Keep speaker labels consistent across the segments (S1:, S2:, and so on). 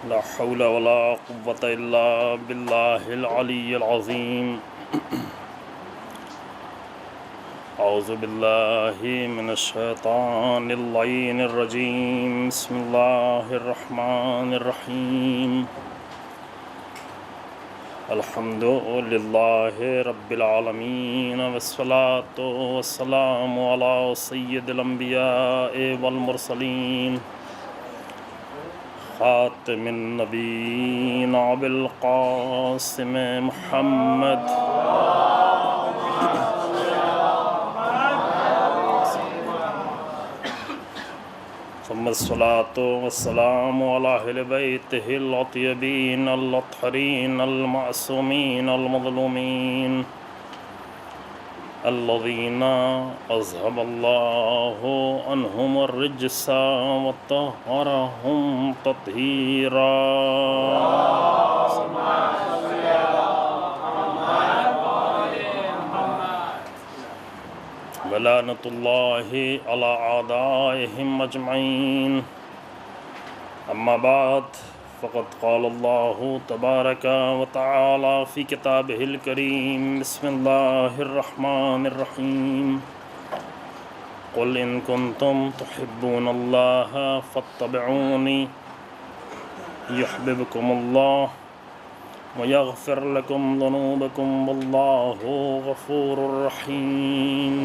S1: لا حول ولا قوة إلا بالله العلي العظيم. أعوذ بالله من الشيطان اللعين الرجيم. بسم الله الرحمن الرحيم. الحمد لله رب العالمين، والصلاة والسلام على سيد الأنبياء والمرسلين، خاتم النبيين أبي القاسم محمد ثم الصلاة والسلام على أهل بيته الأطيبين الأطهرين المعصومين المظلومين الذين أذهب الله عنهم الرجس وطهرهم تطهيرا. ولعنة الله على أعدائهم أجمعين. أما بعد، فقد قال الله تبارك وتعالى في كتابه الكريم. بسم الله الرحمن الرحيم. قل إن كنتم تحبون الله فاتبعوني يحببكم الله ويغفر لكم ذنوبكم والله غفور رحيم.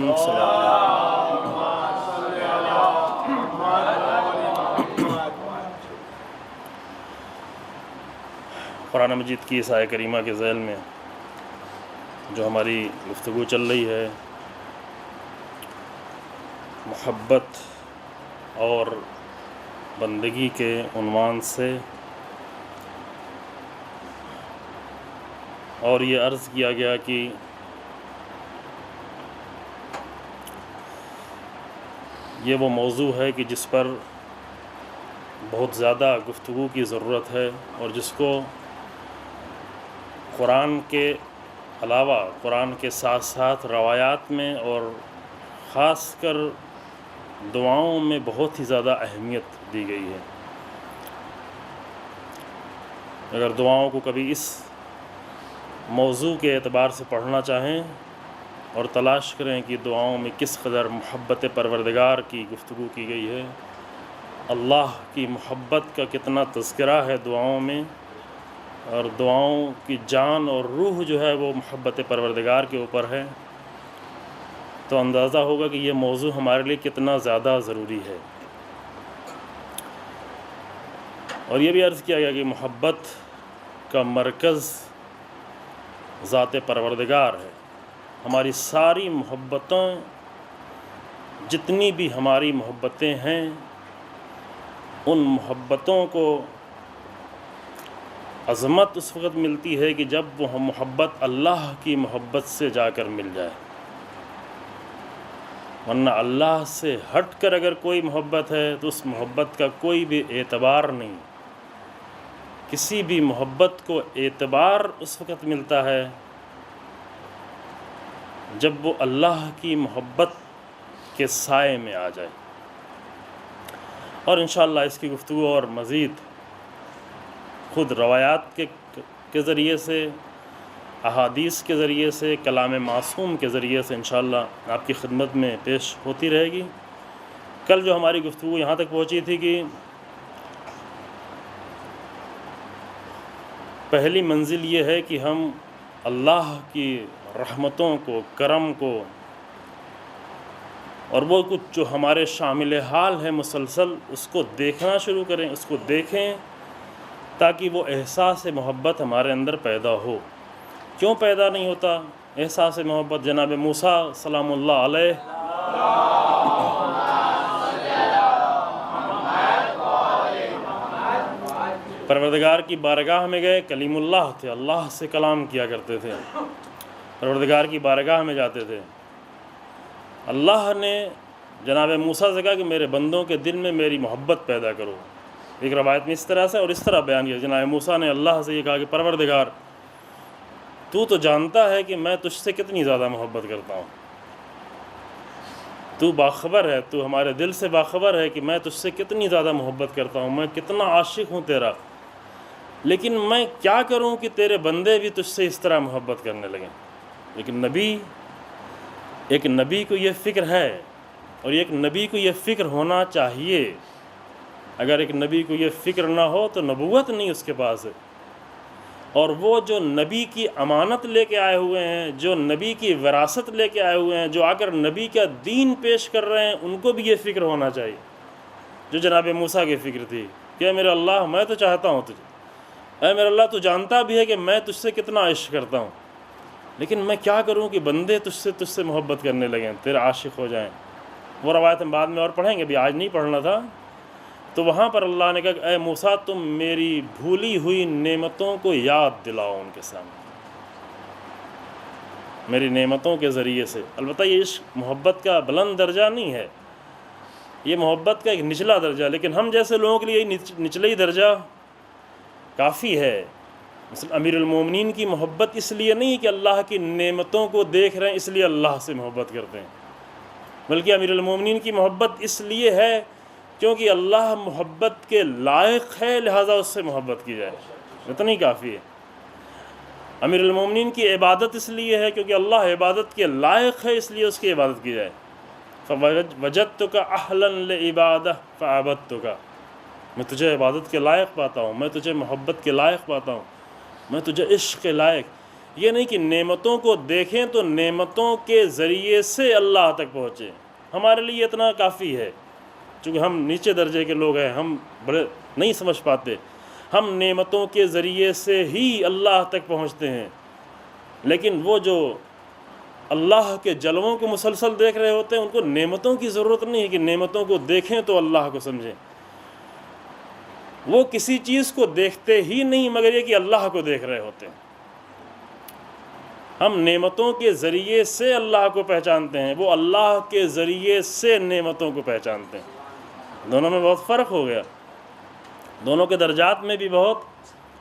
S1: قرآن مجید کی اس آیہ کریمہ کے ذیل میں جو ہماری گفتگو چل رہی ہے، محبت اور بندگی کے عنوان سے، اور یہ عرض کیا گیا کہ یہ وہ موضوع ہے کہ جس پر بہت زیادہ گفتگو کی ضرورت ہے، اور جس کو قرآن کے علاوہ، قرآن کے ساتھ ساتھ روایات میں اور خاص کر دعاؤں میں بہت ہی زیادہ اہمیت دی گئی ہے. اگر دعاؤں کو کبھی اس موضوع کے اعتبار سے پڑھنا چاہیں اور تلاش کریں کہ دعاؤں میں کس قدر محبت پروردگار کی گفتگو کی گئی ہے، اللہ کی محبت کا کتنا تذکرہ ہے دعاؤں میں، اور دعاؤں کی جان اور روح جو ہے وہ محبت پروردگار کے اوپر ہے، تو اندازہ ہوگا کہ یہ موضوع ہمارے لیے کتنا زیادہ ضروری ہے. اور یہ بھی عرض کیا گیا کہ محبت کا مرکز ذات پروردگار ہے. ہماری ساری محبتیں، جتنی بھی ہماری محبتیں ہیں، ان محبتوں کو عظمت اس وقت ملتی ہے کہ جب وہ محبت اللہ کی محبت سے جا کر مل جائے. ورنہ اللہ سے ہٹ کر اگر کوئی محبت ہے تو اس محبت کا کوئی بھی اعتبار نہیں. کسی بھی محبت کو اعتبار اس وقت ملتا ہے جب وہ اللہ کی محبت کے سائے میں آ جائے. اور انشاءاللہ اس کی گفتگو اور مزید خود روایات کے ذریعے سے، احادیث کے ذریعے سے، کلام معصوم کے ذریعے سے انشاءاللہ آپ کی خدمت میں پیش ہوتی رہے گی. کل جو ہماری گفتگو یہاں تک پہنچی تھی کہ پہلی منزل یہ ہے کہ ہم اللہ کی رحمتوں کو، کرم کو، اور وہ کچھ جو ہمارے شامل حال ہے مسلسل، اس کو دیکھنا شروع کریں، اس کو دیکھیں تاکہ وہ احساس محبت ہمارے اندر پیدا ہو. کیوں پیدا نہیں ہوتا احساس محبت؟ جناب موسیٰ سلام اللہ علیہ پروردگار کی بارگاہ میں گئے، کلیم اللہ تھے، اللہ سے کلام کیا کرتے تھے، پروردگار کی بارگاہ میں جاتے تھے. اللہ نے جناب موسیٰ سے کہا کہ میرے بندوں کے دل میں میری محبت پیدا کرو. ایک روایت میں اس طرح سے اور اس طرح بیان کیا، جناب موسیٰ نے اللہ سے یہ کہا کہ پروردگار، تو جانتا ہے کہ میں تجھ سے کتنی زیادہ محبت کرتا ہوں، تو باخبر ہے، تو ہمارے دل سے باخبر ہے کہ میں تجھ سے کتنی زیادہ محبت کرتا ہوں، میں کتنا عاشق ہوں تیرا. لیکن میں کیا کروں کہ تیرے بندے بھی تجھ سے اس طرح محبت کرنے لگیں۔ لیکن ایک نبی کو یہ فکر ہے، اور ایک نبی کو یہ فکر ہونا چاہیے۔ اگر ایک نبی کو یہ فکر نہ ہو تو نبوت نہیں اس کے پاس ہے۔ اور وہ جو نبی کی امانت لے کے آئے ہوئے ہیں، جو نبی کی وراثت لے کے آئے ہوئے ہیں، جو آ کر نبی کا دین پیش کر رہے ہیں، ان کو بھی یہ فکر ہونا چاہیے جو جناب موسیٰ کی فکر تھی کہ اے میرے اللہ، میں تو چاہتا ہوں تجھے، اے میرے اللہ تو جانتا بھی ہے کہ میں تجھ سے کتنا عشق کرتا ہوں، لیکن میں کیا کروں کہ بندے تجھ سے محبت کرنے لگیں، تیرے عاشق ہو جائیں۔ وہ روایت ہم بعد میں اور پڑھیں گے، ابھی آج نہیں پڑھنا تھا۔ تو وہاں پر اللہ نے کہا کہ اے موسیٰ، تم میری بھولی ہوئی نعمتوں کو یاد دلاؤ ان کے سامنے، میری نعمتوں کے ذریعے سے۔ البتہ یہ عشق محبت کا بلند درجہ نہیں ہے، یہ محبت کا ایک نچلا درجہ، لیکن ہم جیسے لوگوں کے لیے یہ نچلی درجہ کافی ہے۔ مثلا امیر المومنین کی محبت اس لیے نہیں کہ اللہ کی نعمتوں کو دیکھ رہے ہیں اس لیے اللہ سے محبت کرتے ہیں، بلکہ امیر المومنین کی محبت اس لیے ہے کیونکہ اللہ محبت کے لائق ہے، لہٰذا اس سے محبت کی جائے، اتنا ہی کافی ہے۔ امیر المومنین کی عبادت اس لیے ہے کیونکہ اللہ عبادت کے لائق ہے، اس لیے اس کی عبادت کی جائے۔ فَوَجَدْتُكَ أَهْلًا لِعِبَادَةٍ فَعَبَدْتُكَ، میں تجھے عبادت کے لائق پاتا ہوں، میں تجھے محبت کے لائق پاتا ہوں، میں تجھے عشق کے لائق۔ یہ نہیں کہ نعمتوں کو دیکھیں تو نعمتوں کے ذریعے سے اللہ تک پہنچے، ہمارے لیے اتنا کافی ہے۔ چونکہ ہم نیچے درجے کے لوگ ہیں، ہم بڑے نہیں سمجھ پاتے، ہم نعمتوں کے ذریعے سے ہی اللہ تک پہنچتے ہیں۔ لیکن وہ جو اللہ کے جلووں کو مسلسل دیکھ رہے ہوتے ہیں، ان کو نعمتوں کی ضرورت نہیں ہے کہ نعمتوں کو دیکھیں تو اللہ کو سمجھیں۔ وہ کسی چیز کو دیکھتے ہی نہیں مگر یہ کہ اللہ کو دیکھ رہے ہوتے ہیں۔ ہم نعمتوں کے ذریعے سے اللہ کو پہچانتے ہیں، وہ اللہ کے ذریعے سے نعمتوں کو پہچانتے ہیں۔ دونوں میں بہت فرق ہو گیا، دونوں کے درجات میں بھی بہت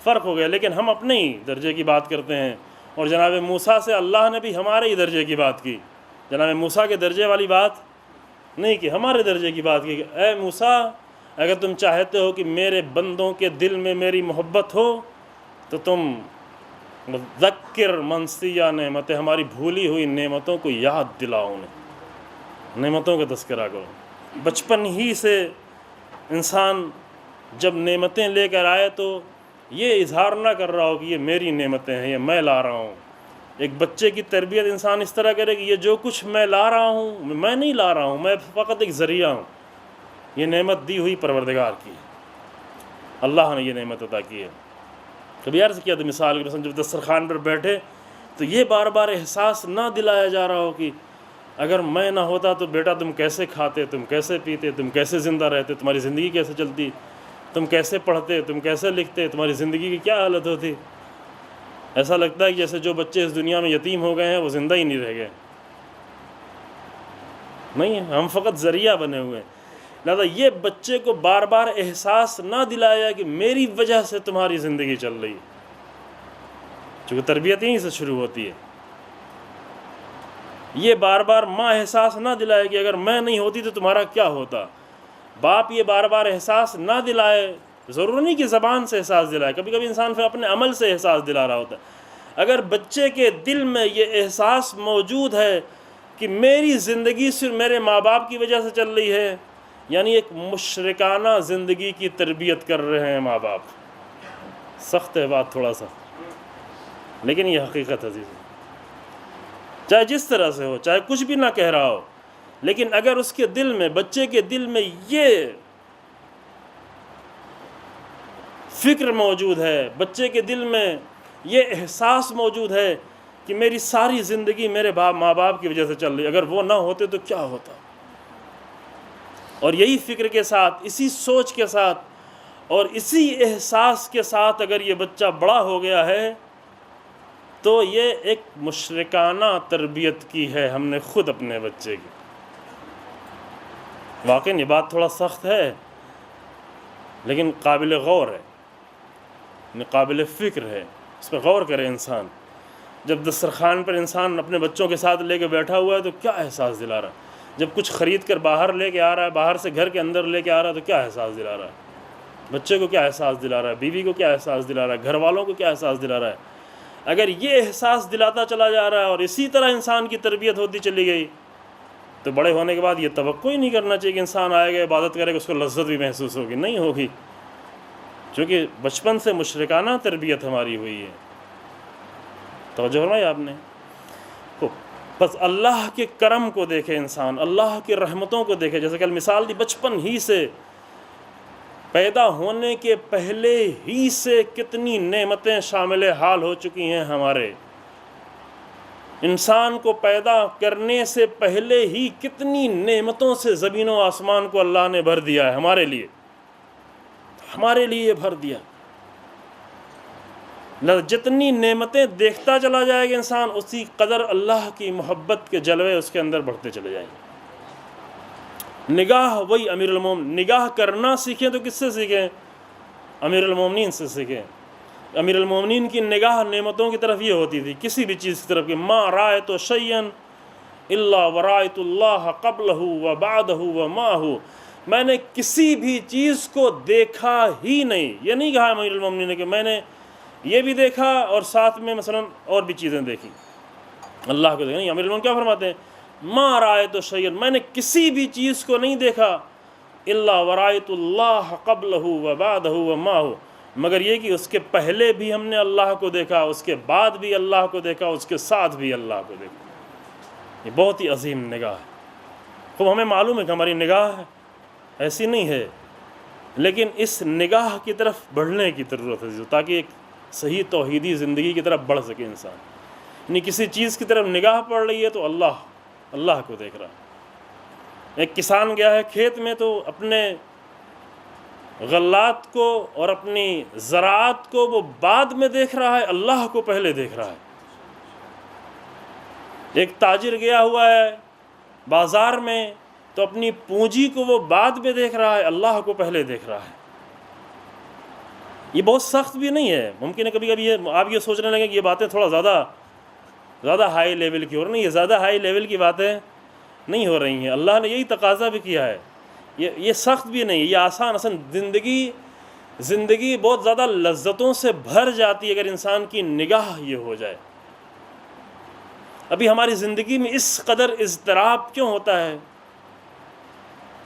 S1: فرق ہو گیا، لیکن ہم اپنے ہی درجے کی بات کرتے ہیں۔ اور جناب موسیٰ سے اللہ نے بھی ہمارے ہی درجے کی بات کی، جناب موسیٰ کے درجے والی بات نہیں کی، ہمارے درجے کی بات کی کہ اے موسیٰ، اگر تم چاہتے ہو کہ میرے بندوں کے دل میں میری محبت ہو تو تم ذکر منسیہ نعمت، ہماری بھولی ہوئی نعمتوں کو یاد دلاؤ، انہیں نعمتوں کا تذکرہ کرو۔ بچپن ہی سے انسان جب نعمتیں لے کر آئے تو یہ اظہار نہ کر رہا ہو کہ یہ میری نعمتیں ہیں، یہ میں لا رہا ہوں۔ ایک بچے کی تربیت انسان اس طرح کرے کہ یہ جو کچھ میں لا رہا ہوں میں نہیں لا رہا ہوں، میں فقط ایک ذریعہ ہوں، یہ نعمت دی ہوئی پروردگار کی، اللہ نے یہ نعمت عطا کی ہے۔ کبھی عرض کیا تو مثال کے مثلا جب دسترخوان پر بیٹھے تو یہ بار بار احساس نہ دلایا جا رہا ہو کہ اگر میں نہ ہوتا تو بیٹا تم کیسے کھاتے، تم کیسے پیتے، تم کیسے زندہ رہتے، تمہاری زندگی کیسے چلتی، تم کیسے پڑھتے، تم کیسے لکھتے، تمہاری زندگی کی کیا حالت ہوتی۔ ایسا لگتا ہے کہ جیسے جو بچے اس دنیا میں یتیم ہو گئے ہیں وہ زندہ ہی نہیں رہ گئے، نہیں، ہم فقط ذریعہ بنے ہوئے ہیں۔ لہٰذا یہ بچے کو بار بار احساس نہ دلایا کہ میری وجہ سے تمہاری زندگی چل رہی ہے، چونکہ تربیت یہیں سے شروع ہوتی ہے۔ یہ بار بار ماں احساس نہ دلائے کہ اگر میں نہیں ہوتی تو تمہارا کیا ہوتا، باپ یہ بار بار احساس نہ دلائے، ضروری نہیں کہ زبان سے احساس دلائے، کبھی کبھی انسان پھر اپنے عمل سے احساس دلا رہا ہوتا ہے۔ اگر بچے کے دل میں یہ احساس موجود ہے کہ میری زندگی صرف میرے ماں باپ کی وجہ سے چل رہی ہے، یعنی ایک مشرکانہ زندگی کی تربیت کر رہے ہیں ماں باپ۔ سخت ہے بات تھوڑا سا، لیکن یہ حقیقت عزیز ہے، چاہے جس طرح سے ہو، چاہے کچھ بھی نہ کہہ رہا ہو، لیکن اگر اس کے دل میں، بچے کے دل میں یہ فکر موجود ہے، بچے کے دل میں یہ احساس موجود ہے کہ میری ساری زندگی میرے ماں باپ کی وجہ سے چل رہی ہے، اگر وہ نہ ہوتے تو کیا ہوتا، اور یہی فکر کے ساتھ، اسی سوچ کے ساتھ اور اسی احساس کے ساتھ اگر یہ بچہ بڑا ہو گیا ہے تو یہ ایک مشرکانہ تربیت کی ہے ہم نے خود اپنے بچے کی۔ واقعی یہ بات تھوڑا سخت ہے لیکن قابل غور ہے، قابل فکر ہے، اس پہ غور کرے انسان۔ جب دسترخوان پر انسان اپنے بچوں کے ساتھ لے کے بیٹھا ہوا ہے تو کیا احساس دلا رہا ہے، جب کچھ خرید کر باہر لے کے آ رہا ہے، باہر سے گھر کے اندر لے کے آ رہا ہے تو کیا احساس دلا رہا ہے، بچے کو کیا احساس دلا رہا ہے، بیوی کو کیا احساس دلا رہا ہے، گھر والوں کو کیا احساس دلا رہا ہے؟ اگر یہ احساس دلاتا چلا جا رہا ہے اور اسی طرح انسان کی تربیت ہوتی چلی گئی تو بڑے ہونے کے بعد یہ توقع ہی نہیں کرنا چاہیے کہ انسان آئے گا عبادت کرے گا اس کو لذت بھی محسوس ہوگی، نہیں ہوگی، چونکہ بچپن سے مشرکانہ تربیت ہماری ہوئی ہے۔ توجہ فرمائی آپ نے؟ بس اللہ کے کرم کو دیکھے انسان، اللہ کی رحمتوں کو دیکھے، جیسے کہ مثال دی بچپن ہی سے، پیدا ہونے کے پہلے ہی سے کتنی نعمتیں شامل حال ہو چکی ہیں ہمارے، انسان کو پیدا کرنے سے پہلے ہی کتنی نعمتوں سے زمین و آسمان کو اللہ نے بھر دیا ہے ہمارے لیے بھر دیا۔ جتنی نعمتیں دیکھتا چلا جائے گا انسان، اسی قدر اللہ کی محبت کے جلوے اس کے اندر بڑھتے چلے جائیں گے۔ نگاہ وہی امیر المومنین، نگاہ کرنا سیکھیں تو کس سے سیکھیں؟ امیر المومنین سے سیکھیں۔ امیر المومنین کی نگاہ نعمتوں کی طرف یہ ہوتی تھی، کسی بھی چیز کی طرف کہ ما رأیت شیئا الا ورأیت اللہ قبلہ و بعدہ و معہ، میں نے کسی بھی چیز کو دیکھا ہی نہیں۔ یہ نہیں کہا امیر المومنین نے کہ میں نے یہ بھی دیکھا اور ساتھ میں مثلا اور بھی چیزیں دیکھی، اللہ کو دیکھا نہیں۔ امیر المومنین کیا فرماتے ہیں؟ ما رأیت شیئا، میں نے کسی بھی چیز کو نہیں دیکھا الا ورأیت اللہ قبلہ و بعدہ و معہ، مگر یہ کہ اس کے پہلے بھی ہم نے اللہ کو دیکھا، اس کے بعد بھی اللہ کو دیکھا، اس کے ساتھ بھی اللہ کو دیکھا۔ یہ بہت ہی عظیم نگاہ ہے۔ خوب ہمیں معلوم ہے کہ ہماری نگاہ ایسی نہیں ہے، لیکن اس نگاہ کی طرف بڑھنے کی ضرورت ہے تاکہ ایک صحیح توحیدی زندگی کی طرف بڑھ سکے انسان۔ یعنی کسی چیز کی طرف نگاہ پڑ رہی ہے تو اللہ کو دیکھ رہا ہے۔ ایک کسان گیا ہے کھیت میں تو اپنے غلات کو اور اپنی زراعت کو وہ بعد میں دیکھ رہا ہے، اللہ کو پہلے دیکھ رہا ہے۔ ایک تاجر گیا ہوا ہے بازار میں تو اپنی پونجی کو وہ بعد میں دیکھ رہا ہے، اللہ کو پہلے دیکھ رہا ہے۔ یہ بہت سخت بھی نہیں ہے، ممکن ہے کبھی کبھی آپ یہ سوچنے لگیں کہ یہ باتیں تھوڑا زیادہ ہائی لیول کی ہو رہی ہیں، یہ زیادہ ہائی لیول کی باتیں نہیں ہو رہی ہیں، اللہ نے یہی تقاضا بھی کیا ہے۔ یہ سخت بھی نہیں، یہ آسان۔ اصل زندگی بہت زیادہ لذتوں سے بھر جاتی ہے اگر انسان کی نگاہ یہ ہو جائے۔ ابھی ہماری زندگی میں اس قدر اضطراب کیوں ہوتا ہے،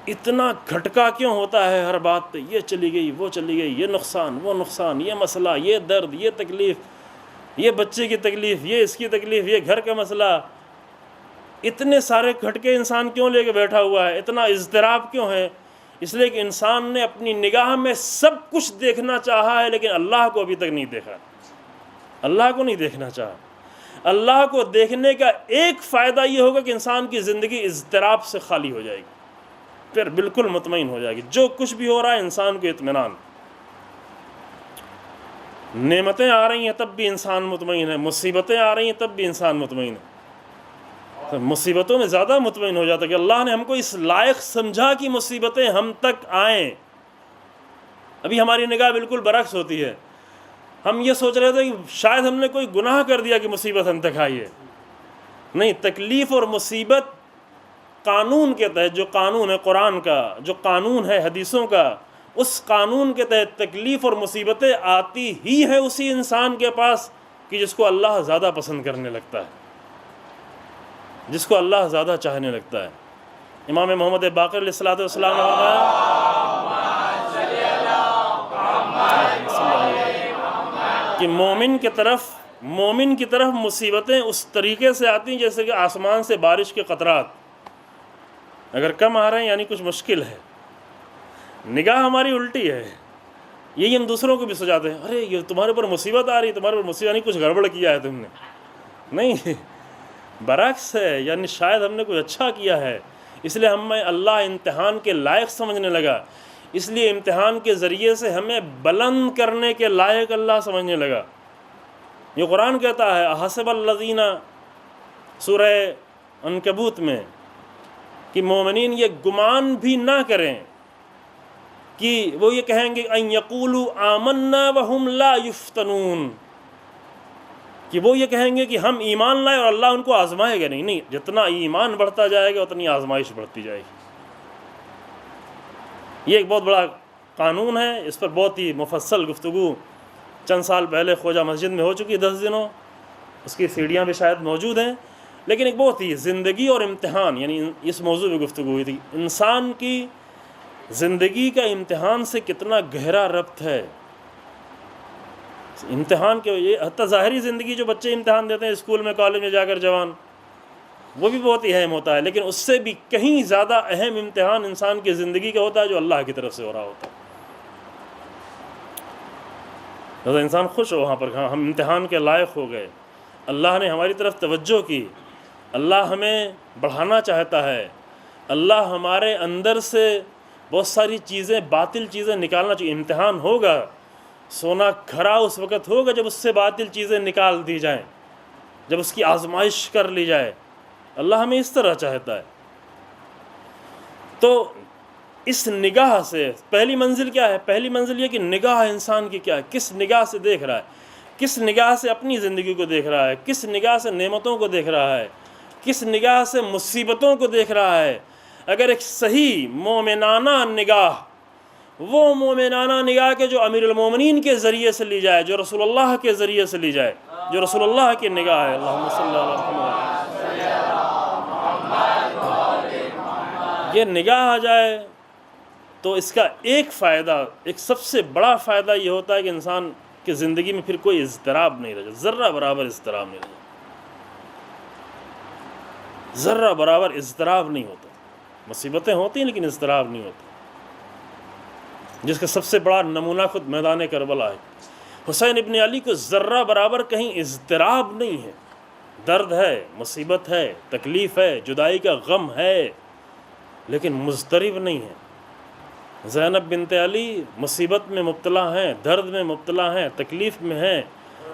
S1: اتنا کھٹکا کیوں ہوتا ہے ہر بات پہ؟ یہ چلی گئی، وہ چلی گئی، یہ نقصان، وہ نقصان، یہ مسئلہ، یہ درد، یہ تکلیف، یہ بچے کی تکلیف، یہ اس کی تکلیف، یہ گھر کا مسئلہ، اتنے سارے کھٹکے انسان کیوں لے کے بیٹھا ہوا ہے؟ اتنا اضطراب کیوں ہے؟ اس لیے کہ انسان نے اپنی نگاہ میں سب کچھ دیکھنا چاہا ہے لیکن اللہ کو ابھی تک نہیں دیکھا، اللہ کو نہیں دیکھنا چاہا۔ اللہ کو دیکھنے کا ایک فائدہ یہ ہوگا کہ انسان کی زندگی اضطراب سے خالی ہو جائے گی، پھر بالکل مطمئن ہو جائے گی۔ جو کچھ بھی ہو رہا ہے انسان کو اطمینان، نعمتیں آ رہی ہیں تب بھی انسان مطمئن ہے، مصیبتیں آ رہی ہیں تب بھی انسان مطمئن ہے۔ مصیبتوں میں زیادہ مطمئن ہو جاتا ہے کہ اللہ نے ہم کو اس لائق سمجھا کہ مصیبتیں ہم تک آئیں۔ ابھی ہماری نگاہ بالکل برعکس ہوتی ہے، ہم یہ سوچ رہے تھے کہ شاید ہم نے کوئی گناہ کر دیا کہ مصیبت ہم تک آئی ہے۔ نہیں، تکلیف اور مصیبت قانون کے تحت، جو قانون ہے قرآن کا، جو قانون ہے حدیثوں کا، اس قانون کے تحت تکلیف اور مصیبتیں آتی ہی ہیں اسی انسان کے پاس کہ جس کو اللہ زیادہ پسند کرنے لگتا ہے، جس کو اللہ زیادہ چاہنے لگتا ہے۔ امام محمد باقر علیہ السلام نے کہ مومن کی طرف مصیبتیں اس طریقے سے آتی ہیں جیسے کہ آسمان سے بارش کے قطرات، اگر کم آ رہے ہیں یعنی کچھ مشکل ہے۔ نگاہ ہماری الٹی ہے، یہی ہم دوسروں کو بھی سجاتے ہیں، ارے یہ تمہارے پر مصیبت آ رہی ہے، تمہارے پر مصیبت، یعنی کچھ گڑبڑ کیا ہے تم نے۔ نہیں، برعکس ہے، یعنی شاید ہم نے کچھ اچھا کیا ہے، اس لیے ہمیں اللہ امتحان کے لائق سمجھنے لگا، اس لیے امتحان کے ذریعے سے ہمیں بلند کرنے کے لائق اللہ سمجھنے لگا۔ یہ قرآن کہتا ہے احسب الذین، سورہ عنکبوت میں، کہ مومنین یہ گمان بھی نہ کریں کہ وہ یہ کہیں گے ان یقولوا آمنا وہم لا یفتنون، کہ وہ یہ کہیں گے کہ ہم ایمان لائے اور اللہ ان کو آزمائے گا نہیں۔ جتنا ایمان بڑھتا جائے گا اتنی آزمائش بڑھتی جائے گی۔ یہ ایک بہت بڑا قانون ہے، اس پر بہت ہی مفصل گفتگو چند سال پہلے خواجہ مسجد میں ہو چکی ہے 10 دنوں، اس کی سیڑھیاں بھی شاید موجود ہیں، لیکن ایک بہت ہی زندگی اور امتحان، یعنی اس موضوع پہ گفتگو ہوئی تھی، انسان کی زندگی کا امتحان سے کتنا گہرا ربط ہے۔ امتحان کے یہ حتیٰ ظاہری زندگی جو بچے امتحان دیتے ہیں اسکول میں کالج میں جا کر جوان، وہ بھی بہت ہی اہم ہوتا ہے، لیکن اس سے بھی کہیں زیادہ اہم امتحان انسان کی زندگی کا ہوتا ہے جو اللہ کی طرف سے ہو رہا ہوتا ہے۔ تو انسان خوش ہو وہاں پر، ہم امتحان کے لائق ہو گئے، اللہ نے ہماری طرف توجہ کی، اللہ ہمیں بڑھانا چاہتا ہے، اللہ ہمارے اندر سے بہت ساری چیزیں، باطل چیزیں نکالنا چاہیے۔ امتحان ہوگا، سونا کھرا اس وقت ہوگا جب اس سے باطل چیزیں نکال دی جائیں، جب اس کی آزمائش کر لی جائے۔ اللہ ہمیں اس طرح چاہتا ہے۔ تو اس نگاہ سے پہلی منزل کیا ہے؟ پہلی منزل یہ کہ نگاہ انسان کی کیا ہے، کس نگاہ سے دیکھ رہا ہے، کس نگاہ سے اپنی زندگی کو دیکھ رہا ہے، کس نگاہ سے نعمتوں کو دیکھ رہا ہے، کس نگاہ سے مصیبتوں کو دیکھ رہا ہے۔ اگر ایک صحیح مومنانہ نگاہ، وہ مومنانہ نگاہ کے جو امیر المومنین کے ذریعے سے لی جائے، جو رسول اللہ کے ذریعے سے لی جائے، جو رسول اللہ کی نگاہ ہے، اللہم صلی علی محمد، یہ نگاہ آ جائے تو اس کا ایک فائدہ، ایک سب سے بڑا فائدہ یہ ہوتا ہے کہ انسان کی زندگی میں پھر کوئی اضطراب نہیں رہ جاتا، ذرہ برابر اضطراب نہیں رہ جاتا، ذرہ برابر اضطراب نہیں ہوتا۔ مصیبتیں ہوتی ہیں لیکن اضطراب نہیں ہوتا، جس کا سب سے بڑا نمونہ خود میدان کربلا ہے۔ حسین ابن علی کو ذرہ برابر کہیں اضطراب نہیں ہے، درد ہے، مصیبت ہے، تکلیف ہے، جدائی کا غم ہے، لیکن مضطرب نہیں ہے۔ زینب بنت علی مصیبت میں مبتلا ہیں، درد میں مبتلا ہیں، تکلیف میں ہیں،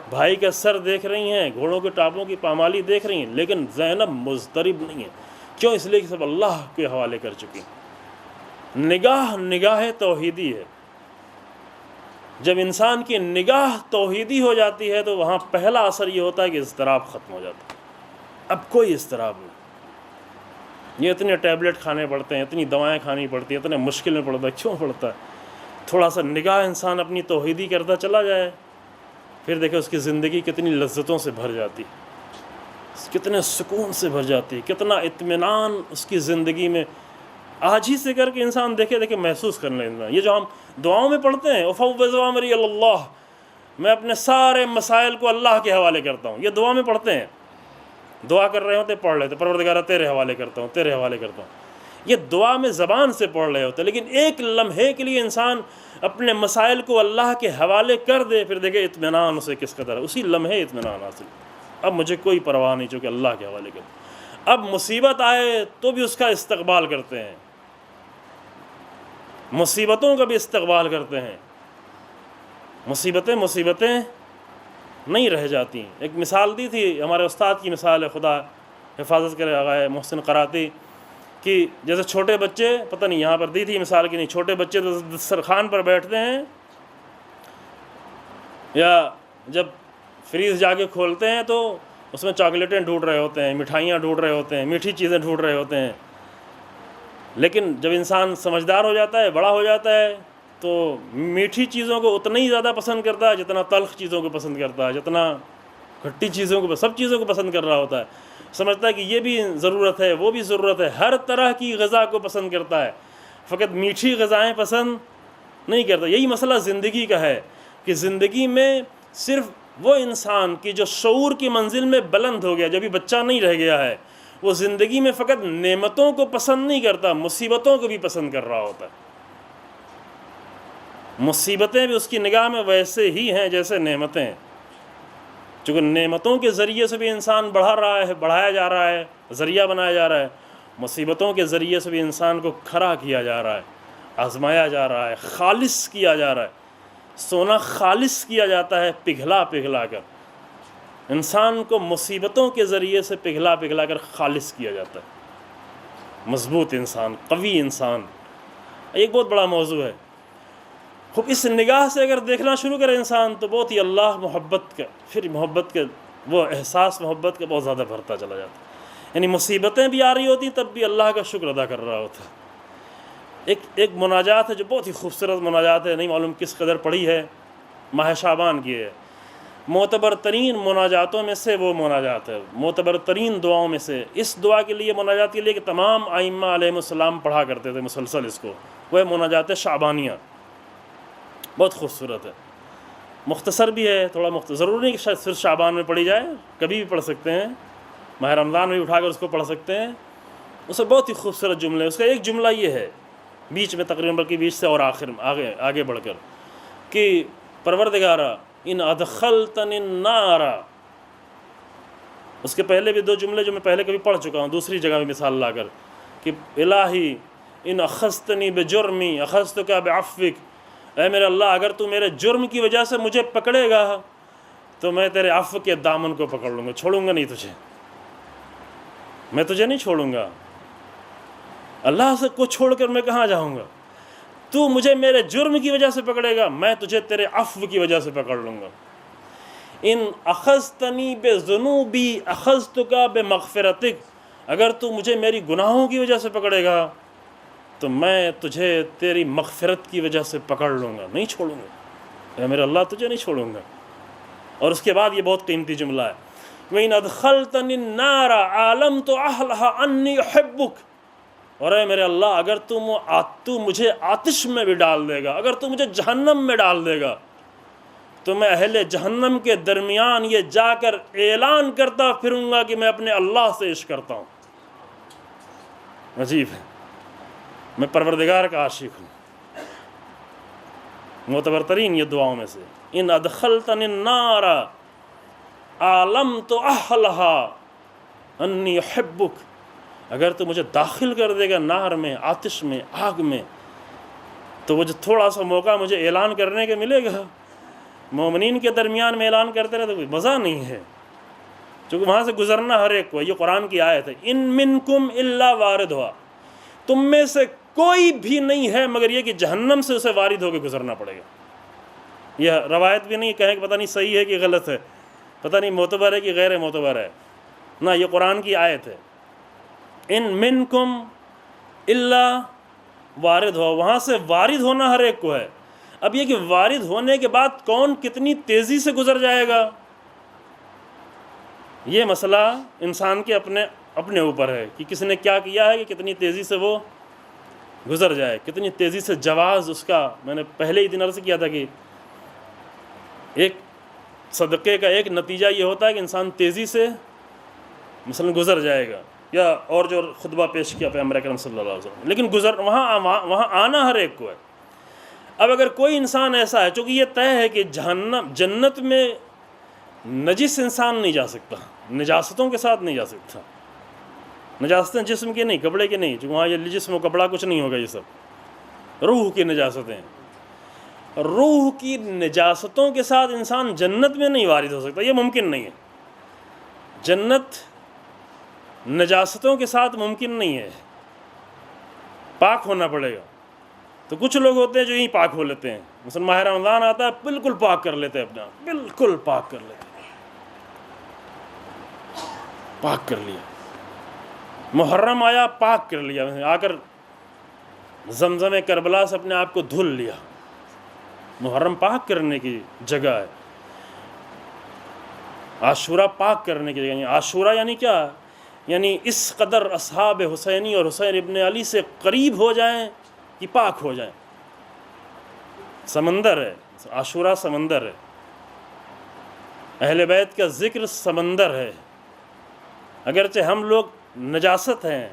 S1: بھائی کا سر دیکھ رہی ہیں، گھوڑوں کے ٹاپوں کی پامالی دیکھ رہی ہیں، لیکن زینب مضطرب نہیں ہے۔ کیوں؟ اس لیے کہ سب اللہ کے حوالے کر چکی۔ نگاہ توحیدی ہے۔ جب انسان کی نگاہ توحیدی ہو جاتی ہے تو وہاں پہلا اثر یہ ہوتا ہے کہ اضطراب ختم ہو جاتا ہے، اب کوئی اضطراب نہیں۔ یہ اتنے ٹیبلٹ کھانے پڑتے ہیں، اتنی دوائیں کھانی پڑتی ہیں، اتنے مشکل میں پڑتا ہے، کیوں پڑتا ہے؟ تھوڑا سا نگاہ انسان اپنی توحیدی کرتا چلا جائے، پھر دیکھیں اس کی زندگی کتنی لذتوں سے بھر جاتی، کتنے سکون سے بھر جاتی، کتنا اطمینان اس کی زندگی میں آج ہی سے کر کے انسان دیکھے محسوس کرنے لگتا ہے۔ یہ جو ہم دعاؤں میں پڑھتے ہیں، افوض امری الی اللہ، میں اپنے سارے مسائل کو اللہ کے حوالے کرتا ہوں، یہ دعا میں پڑھتے ہیں، دعا کر رہے ہوتے پڑھ لیتے، پروردگارہ تیرے حوالے کرتا ہوں، تیرے حوالے کرتا ہوں، یہ دعا میں زبان سے پڑھ رہے ہوتے، لیکن ایک لمحے کے لیے انسان اپنے مسائل کو اللہ کے حوالے کر دے، پھر دیکھے اطمینان اسے کس قدر ہے، اسی لمحے اطمینان حاصل، اب مجھے کوئی پرواہ نہیں چونکہ اللہ کے حوالے کر۔ اب مصیبت آئے تو بھی اس کا استقبال کرتے ہیں، مصیبتوں کا بھی استقبال کرتے ہیں، مصیبتیں نہیں رہ جاتی۔ ایک مثال دی تھی، ہمارے استاد کی مثال ہے، خدا حفاظت کرے، آغا محسن قراتی، کہ جیسے چھوٹے بچے، پتہ نہیں یہاں پر دی تھی مثال کی نہیں، چھوٹے بچے دسترخوان پر بیٹھتے ہیں یا جب فریز جا کے کھولتے ہیں تو اس میں چاکلیٹیں ڈھونڈ رہے ہوتے ہیں، مٹھائیاں ڈھونڈ رہے ہوتے ہیں، میٹھی چیزیں ڈھونڈ رہے ہوتے ہیں، لیکن جب انسان سمجھدار ہو جاتا ہے، بڑا ہو جاتا ہے، تو میٹھی چیزوں کو اتنا ہی زیادہ پسند کرتا ہے جتنا تلخ چیزوں کو پسند کرتا ہے، جتنا کھٹی چیزوں کو، سب چیزوں کو پسند کر رہا ہوتا ہے، سمجھتا ہے کہ یہ بھی ضرورت ہے، وہ بھی ضرورت ہے، ہر طرح کی غذا کو پسند کرتا ہے، فقط میٹھی غذائیں پسند نہیں کرتا۔ یہی مسئلہ زندگی کا ہے کہ زندگی میں صرف وہ انسان کی جو شعور کی منزل میں بلند ہو گیا، جو بھی بچہ نہیں رہ گیا ہے، وہ زندگی میں فقط نعمتوں کو پسند نہیں کرتا، مصیبتوں کو بھی پسند کر رہا ہوتا ہے۔ مصیبتیں بھی اس کی نگاہ میں ویسے ہی ہیں جیسے نعمتیں، چونکہ نعمتوں کے ذریعے سے بھی انسان بڑھا رہا ہے، بڑھایا جا رہا ہے، ذریعہ بنایا جا رہا ہے، مصیبتوں کے ذریعے سے بھی انسان کو کھڑا کیا جا رہا ہے، آزمایا جا رہا ہے، خالص کیا جا رہا ہے۔ سونا خالص کیا جاتا ہے پگھلا پگھلا کر، انسان کو مصیبتوں کے ذریعے سے پگھلا پگھلا کر خالص کیا جاتا ہے، مضبوط انسان، قوی انسان۔ ایک بہت بڑا موضوع ہے، خوب اس نگاہ سے اگر دیکھنا شروع کرے انسان تو بہت ہی اللہ محبت کا، پھر محبت کا وہ احساس محبت کا بہت زیادہ بڑھتا چلا جاتا ہے، یعنی مصیبتیں بھی آ رہی ہوتی تب بھی اللہ کا شکر ادا کر رہا ہوتا ہے، ایک مناجات ہے جو بہت ہی خوبصورت مناجات ہے، نہیں معلوم کس قدر پڑھی ہے، ماہ شعبان کی ہے، معتبر ترین مناجاتوں میں سے وہ مناجات ہے، معتبر ترین دعاؤں میں سے۔ اس دعا کے لیے، مناجات کے لیے کہ تمام ائمہ علیہم السلام پڑھا کرتے تھے مسلسل اس کو، وہ ہے مناجات شعبانیہ، بہت خوبصورت ہے، مختصر بھی ہے تھوڑا، ضروری نہیں کہ صرف شعبان میں پڑھی جائے، کبھی بھی پڑھ سکتے ہیں، ماہ رمضان میں بھی اٹھا کر اس کو پڑھ سکتے ہیں۔ اس میں بہت ہی خوبصورت جملے، اس کا ایک جملہ یہ ہے بیچ میں تقریباً، بلکہ بیچ سے اور آخر میں آگے بڑھ کر، کہ پروردگارا ان ادخلتنی النار، اس کے پہلے بھی دو جملے جو میں پہلے کبھی پڑھ چکا ہوں دوسری جگہ میں مثال لا کر، کہ الہی ان اخذتنی بجرمی اخذتک بعفوک، اے میرے اللہ اگر تو میرے جرم کی وجہ سے مجھے پکڑے گا تو میں تیرے عفو کے دامن کو پکڑ لوں گا، چھوڑوں گا نہیں تجھے، میں تجھے نہیں چھوڑوں گا، اللہ سے کو چھوڑ کر میں کہاں جاؤں گا، تو مجھے میرے جرم کی وجہ سے پکڑے گا، میں تجھے تیرے عفو کی وجہ سے پکڑ لوں گا۔ ان اخذتنی بذنوبی اخذتک بمغفرتک، اگر تو مجھے میری گناہوں کی وجہ سے پکڑے گا تو میں تجھے تیری مغفرت کی وجہ سے پکڑ لوں گا، نہیں چھوڑوں گا، اے میرے اللہ تجھے نہیں چھوڑوں گا۔ اور اس کے بعد یہ بہت قیمتی جملہ ہے، وَإِنْ أَدْخَلْتَنِي النَّارَ عَالَمْتُ أَهْلَهَا أَنِّي أُحِبُّكَ، اور اے میرے اللہ اگر تو مجھے آتش میں بھی ڈال دے گا، اگر تو مجھے جہنم میں ڈال دے گا تو میں اہل جہنم کے درمیان یہ جا کر اعلان کرتا پھروں گا کہ میں اپنے اللہ سے عشق کرتا ہوں۔ عجیب ہے، میں پروردگار کا عاشق ہوں۔ معتبر ترین یہ دعاؤں میں سے، ان ادخلتنی النار عالمت اہلها انی احبک، اگر تو مجھے داخل کر دے گا نار میں، آتش میں، آگ میں، تو وہ جو تھوڑا سا موقع مجھے اعلان کرنے کے ملے گا، مومنین کے درمیان میں اعلان کرتے رہے تو کوئی مزہ نہیں ہے، چونکہ وہاں سے گزرنا ہر ایک کو، یہ قرآن کی آیت ہے، ان منکم الا واردھا، تم میں سے کوئی بھی نہیں ہے مگر یہ کہ جہنم سے اسے وارد ہو کے گزرنا پڑے گا۔ یہ روایت بھی نہیں کہیں کہ پتہ نہیں صحیح ہے کہ غلط ہے، پتہ نہیں معتبر ہے کہ غیر معتبر ہے، نہ یہ قرآن کی آیت ہے، ان منکم الا وارد ہو، وہاں سے وارد ہونا ہر ایک کو ہے۔ اب یہ کہ وارد ہونے کے بعد کون کتنی تیزی سے گزر جائے گا، یہ مسئلہ انسان کے اپنے اوپر ہے کہ کس نے کیا کیا ہے کہ کتنی تیزی سے وہ گزر جائے، کتنی تیزی سے جواز اس کا۔ میں نے پہلے ہی دن عرض کیا تھا کہ ایک صدقے کا ایک نتیجہ یہ ہوتا ہے کہ انسان تیزی سے مثلا گزر جائے گا، یا اور جو خطبہ پیش کیا پیغمبر اکرم صلی اللہ علیہ وسلم، لیکن وہاں آنا ہر ایک کو ہے۔ اب اگر کوئی انسان ایسا ہے، چونکہ یہ طے ہے کہ جنت میں نجس انسان نہیں جا سکتا، نجاستوں کے ساتھ نہیں جا سکتا، نجاستیں جسم کی نہیں، کپڑے کی نہیں، چونکہ وہاں یہ جسم و کپڑا کچھ نہیں ہوگا، یہ سب روح کی نجاستیں، روح کی نجاستوں کے ساتھ انسان جنت میں نہیں وارد ہو سکتا، یہ ممکن نہیں ہے، جنت نجاستوں کے ساتھ ممکن نہیں ہے، پاک ہونا پڑے گا۔ تو کچھ لوگ ہوتے ہیں جو یہیں پاک ہو لیتے ہیں، مثلا ماہ رمضان آتا ہے بالکل پاک کر لیتے ہیں اپنا، بالکل پاک کر لیتے ہیں، پاک کر لیا، محرم آیا پاک کر لیا، آ کر زمزم کربلا سے اپنے آپ کو دھل لیا، محرم پاک کرنے کی جگہ ہے، عاشورہ پاک کرنے کی جگہ ہے۔ عاشورہ یعنی کیا؟ یعنی اس قدر اصحاب حسینی اور حسین ابن علی سے قریب ہو جائیں کہ پاک ہو جائیں۔ سمندر ہے، عاشورہ سمندر ہے، اہل بیت کا ذکر سمندر ہے، اگرچہ ہم لوگ نجاست ہیں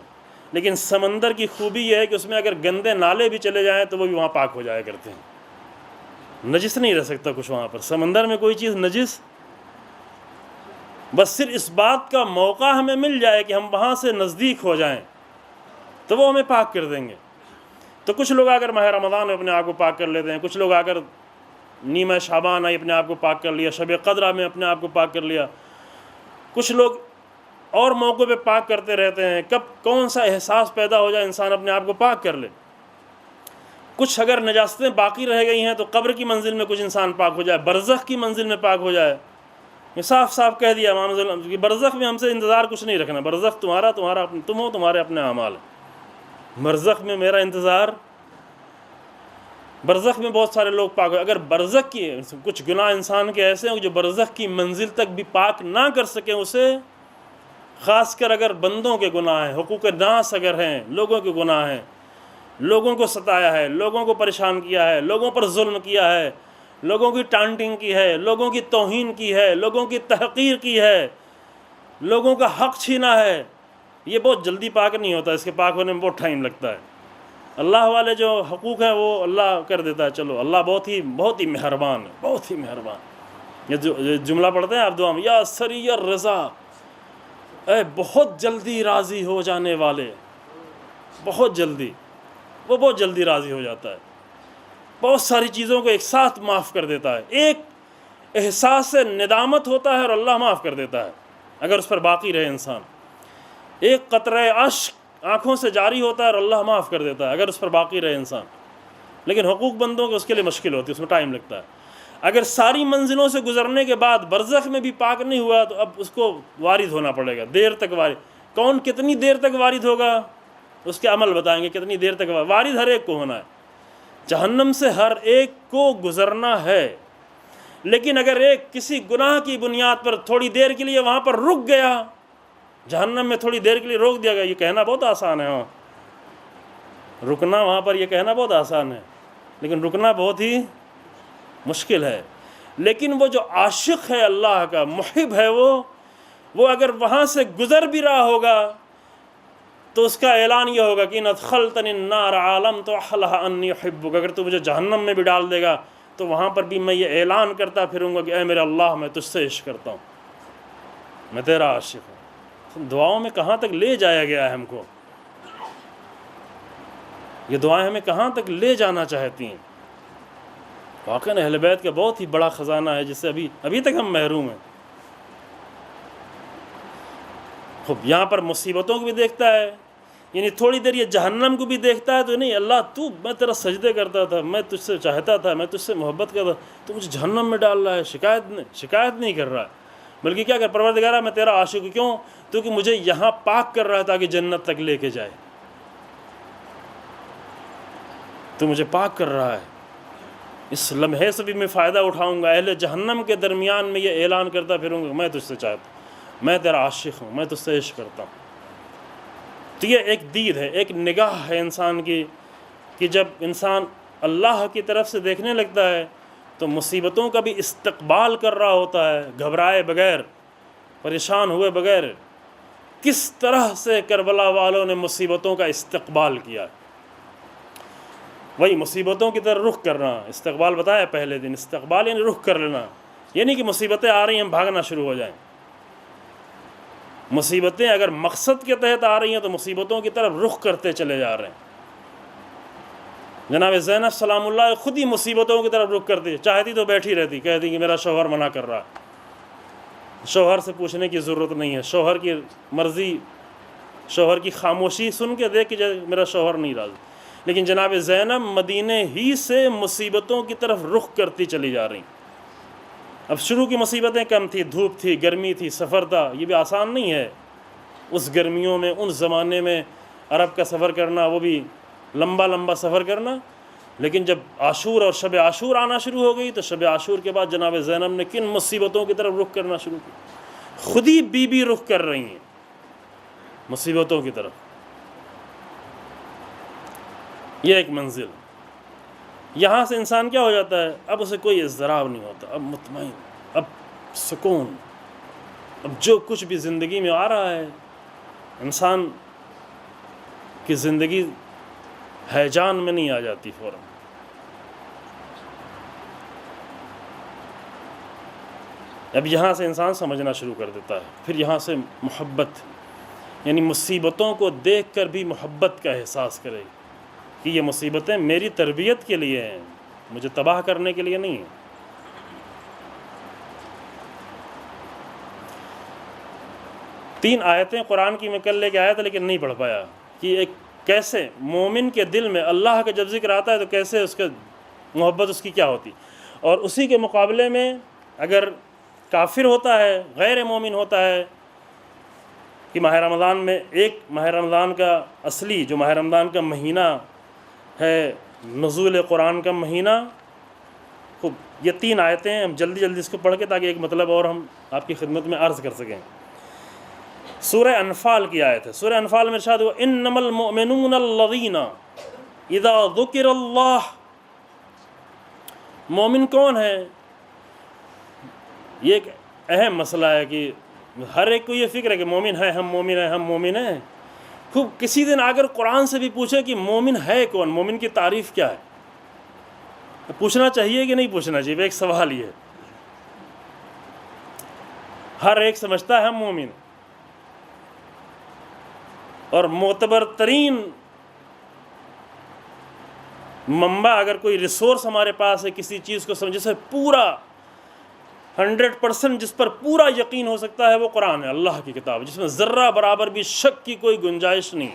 S1: لیکن سمندر کی خوبی یہ ہے کہ اس میں اگر گندے نالے بھی چلے جائیں تو وہ بھی وہاں پاک ہو جایا کرتے ہیں، نجس نہیں رہ سکتا کچھ وہاں پر، سمندر میں کوئی چیز نجس، بس صرف اس بات کا موقع ہمیں مل جائے کہ ہم وہاں سے نزدیک ہو جائیں تو وہ ہمیں پاک کر دیں گے۔ تو کچھ لوگ آ کر ماہ رمضان میں اپنے آپ کو پاک کر لیتے ہیں، کچھ لوگ آ کر نیمہ شعبان آئی اپنے آپ کو پاک کر لیا، شب قدرہ میں اپنے آپ کو پاک کر لیا، کچھ لوگ اور موقع پہ پاک کرتے رہتے ہیں، کب کون سا احساس پیدا ہو جائے انسان اپنے آپ کو پاک کر لے۔ کچھ اگر نجاستیں باقی رہ گئی ہیں تو قبر کی منزل میں کچھ انسان پاک ہو جائے، برزخ کی منزل میں پاک ہو جائے۔ یہ صاف صاف کہہ دیا امام ظلم کہ برزخ میں ہم سے انتظار کچھ نہیں رکھنا، برزخ تمہارا تم ہو، تمہارے اپنے اعمال ہیں، برزخ میں میرا انتظار برزخ میں بہت سارے لوگ پاک ہوئے. اگر برزخ کی کچھ گناہ انسان کے ایسے ہیں جو برزخ کی منزل تک بھی پاک نہ کر سکیں اسے، خاص کر اگر بندوں کے گناہ ہیں، حقوق ناس اگر ہیں، لوگوں کے گناہ ہیں، لوگوں کو ستایا ہے، لوگوں کو پریشان کیا ہے، لوگوں پر ظلم کیا ہے، لوگوں کی ٹانٹنگ کی ہے، لوگوں کی توہین کی ہے، لوگوں کی تحقیر کی ہے، لوگوں کا حق چھینا ہے، یہ بہت جلدی پاک نہیں ہوتا. اس کے پاک ہونے میں بہت ٹائم لگتا ہے. اللہ والے جو حقوق ہیں وہ اللہ کر دیتا ہے. چلو اللہ بہت ہی مہربان ہے، بہت ہی مہربان. یہ جملہ پڑھتے ہیں آپ دعا میں، یا سری الرضا، اے بہت جلدی راضی ہو جانے والے. بہت جلدی، وہ بہت جلدی راضی ہو جاتا ہے، بہت ساری چیزوں کو ایک ساتھ معاف کر دیتا ہے. ایک احساس ندامت ہوتا ہے اور اللہ معاف کر دیتا ہے اگر اس پر باقی رہے انسان. ایک قطرہ اشک آنکھوں سے جاری ہوتا ہے اور اللہ معاف کر دیتا ہے اگر اس پر باقی رہے انسان. لیکن حقوق بندوں کے اس کے لیے مشکل ہوتی ہے، اس میں ٹائم لگتا ہے. اگر ساری منزلوں سے گزرنے کے بعد برزخ میں بھی پاک نہیں ہوا تو اب اس کو وارد ہونا پڑے گا، دیر تک وارد. کون کتنی دیر تک وارد ہوگا اس کے عمل بتائیں گے، کتنی دیر تک وارد ہر ایک کو ہونا ہے. جہنم سے ہر ایک کو گزرنا ہے. لیکن اگر ایک کسی گناہ کی بنیاد پر تھوڑی دیر کے لیے وہاں پر رک گیا، جہنم میں تھوڑی دیر کے لیے روک دیا گیا، یہ کہنا بہت آسان ہے. رکنا وہاں پر، یہ کہنا بہت آسان ہے، لیکن رکنا بہت ہی مشکل ہے. لیکن وہ جو عاشق ہے اللہ کا، محب ہے، وہ اگر وہاں سے گزر بھی رہا ہوگا تو اس کا اعلان یہ ہوگا کہ ان ادخلتنی النار علمت اہلھا انی احبک. اگر تو مجھے جہنم میں بھی ڈال دے گا تو وہاں پر بھی میں یہ اعلان کرتا پھروں گا کہ اے میرے اللہ، میں تجھ سے عشق کرتا ہوں، میں تیرا عاشق ہوں. دعاؤں میں کہاں تک لے جایا گیا ہے ہم کو، یہ دعائیں ہمیں کہاں تک لے جانا چاہتی ہیں. واقعاً اہل بیت کا بہت ہی بڑا خزانہ ہے جس سے ابھی تک ہم محروم ہیں. خوب یہاں پر مصیبتوں کو بھی دیکھتا ہے، یعنی تھوڑی دیر یہ جہنم کو بھی دیکھتا ہے. تو نہیں اللہ، میں تیرا سجدے کرتا تھا، میں تجھ سے چاہتا تھا، میں تجھ سے محبت کرتا، تو مجھے جہنم میں ڈال رہا ہے. شکایت نہیں کر رہا ہے، بلکہ کیا کہ پروردگارہ میں تیرا عاشق ہوں. کیوں؟ کیونکہ مجھے یہاں پاک کر رہا ہے تاکہ جنت تک لے کے جائے. تو مجھے پاک کر رہا ہے، اس لمحے سے بھی میں فائدہ اٹھاؤں گا. اہل جہنم کے درمیان میں یہ اعلان کرتا پھروں گا میں تجھ سے چاہتا ہوں، میں تیرا عاشق ہوں، میں تجھ سے عشق کرتا ہوں. تو یہ ایک دید ہے، ایک نگاہ ہے انسان کی، کہ جب انسان اللہ کی طرف سے دیکھنے لگتا ہے تو مصیبتوں کا بھی استقبال کر رہا ہوتا ہے، گھبرائے بغیر، پریشان ہوئے بغیر. کس طرح سے کربلا والوں نے مصیبتوں کا استقبال کیا. وہی مصیبتوں کی طرف رخ کرنا، استقبال بتایا پہلے دن. استقبال یعنی رخ کر لینا، یہ نہیں کہ مصیبتیں آ رہی ہیں ہم بھاگنا شروع ہو جائیں. مصیبتیں اگر مقصد کے تحت آ رہی ہیں تو مصیبتوں کی طرف رخ کرتے چلے جا رہے ہیں. جناب زینب سلام اللہ خود ہی مصیبتوں کی طرف رخ کرتی، چاہتی تو بیٹھی رہتی، کہتی کہ میرا شوہر منع کر رہا ہے. شوہر سے پوچھنے کی ضرورت نہیں ہے، شوہر کی مرضی، شوہر کی خاموشی سن کے دیکھ کہ میرا شوہر نہیں راضی. لیکن جناب زینب مدینے ہی سے مصیبتوں کی طرف رخ کرتی چلی جا رہی. اب شروع کی مصیبتیں کم تھی، دھوپ تھی، گرمی تھی، سفر تھا. یہ بھی آسان نہیں ہے اس گرمیوں میں، ان زمانے میں عرب کا سفر کرنا، وہ بھی لمبا سفر کرنا. لیکن جب عاشور اور شب عاشور آنا شروع ہو گئی تو شب عاشور کے بعد جناب زینب نے کن مصیبتوں کی طرف رخ کرنا شروع کی. خود ہی بی رخ کر رہی ہیں مصیبتوں کی طرف. یہ ایک منزل. یہاں سے انسان کیا ہو جاتا ہے، اب اسے کوئی اضطراب نہیں ہوتا، اب مطمئن، اب سکون. اب جو کچھ بھی زندگی میں آ رہا ہے، انسان کی زندگی ہیجان میں نہیں آ جاتی فوراً. اب یہاں سے انسان سمجھنا شروع کر دیتا ہے. پھر یہاں سے محبت، یعنی مصیبتوں کو دیکھ کر بھی محبت کا احساس کرے کہ یہ مصیبتیں میری تربیت کے لیے ہیں، مجھے تباہ کرنے کے لیے نہیں ہیں. تین آیتیں قرآن کی میں کل لے کے آیا تھا لیکن نہیں پڑھ پایا، کہ ایک کیسے مومن کے دل میں اللہ کا جب ذکر آتا ہے تو کیسے اس کا محبت اس کی کیا ہوتی. اور اسی کے مقابلے میں اگر کافر ہوتا ہے، غیر مومن ہوتا ہے، کہ ماہ رمضان میں ایک ماہ رمضان کا اصلی جو ماہ رمضان کا مہینہ ہے نزول قرآن کا مہینہ. خوب، یہ 3 آیتیں ہیں، ہم جلدی جلدی اس کو پڑھ کے تاکہ ایک مطلب اور ہم آپ کی خدمت میں عرض کر سکیں. سورہ انفال کی آیت ہے. سورہ انفال میں ارشاد ہوا انما المؤمنون الذین اذا ذکر اللہ. مومن کون ہے؟ یہ ایک اہم مسئلہ ہے کہ ہر ایک کو یہ فکر ہے کہ مومن ہے، ہم مومن ہیں، ہم مومن ہیں. خوب، کسی دن اگر قرآن سے بھی پوچھے کہ مومن ہے کون، مومن کی تعریف کیا ہے، پوچھنا چاہیے کہ نہیں پوچھنا چاہیے؟ ایک سوال یہ ہے. ہر ایک سمجھتا ہے ہم مومن، اور معتبر ترین منبع اگر کوئی ریسورس ہمارے پاس ہے کسی چیز کو سمجھے سے پورا 100% جس پر پورا یقین ہو سکتا ہے وہ قرآن ہے، اللہ کی کتاب، جس میں ذرہ برابر بھی شک کی کوئی گنجائش نہیں.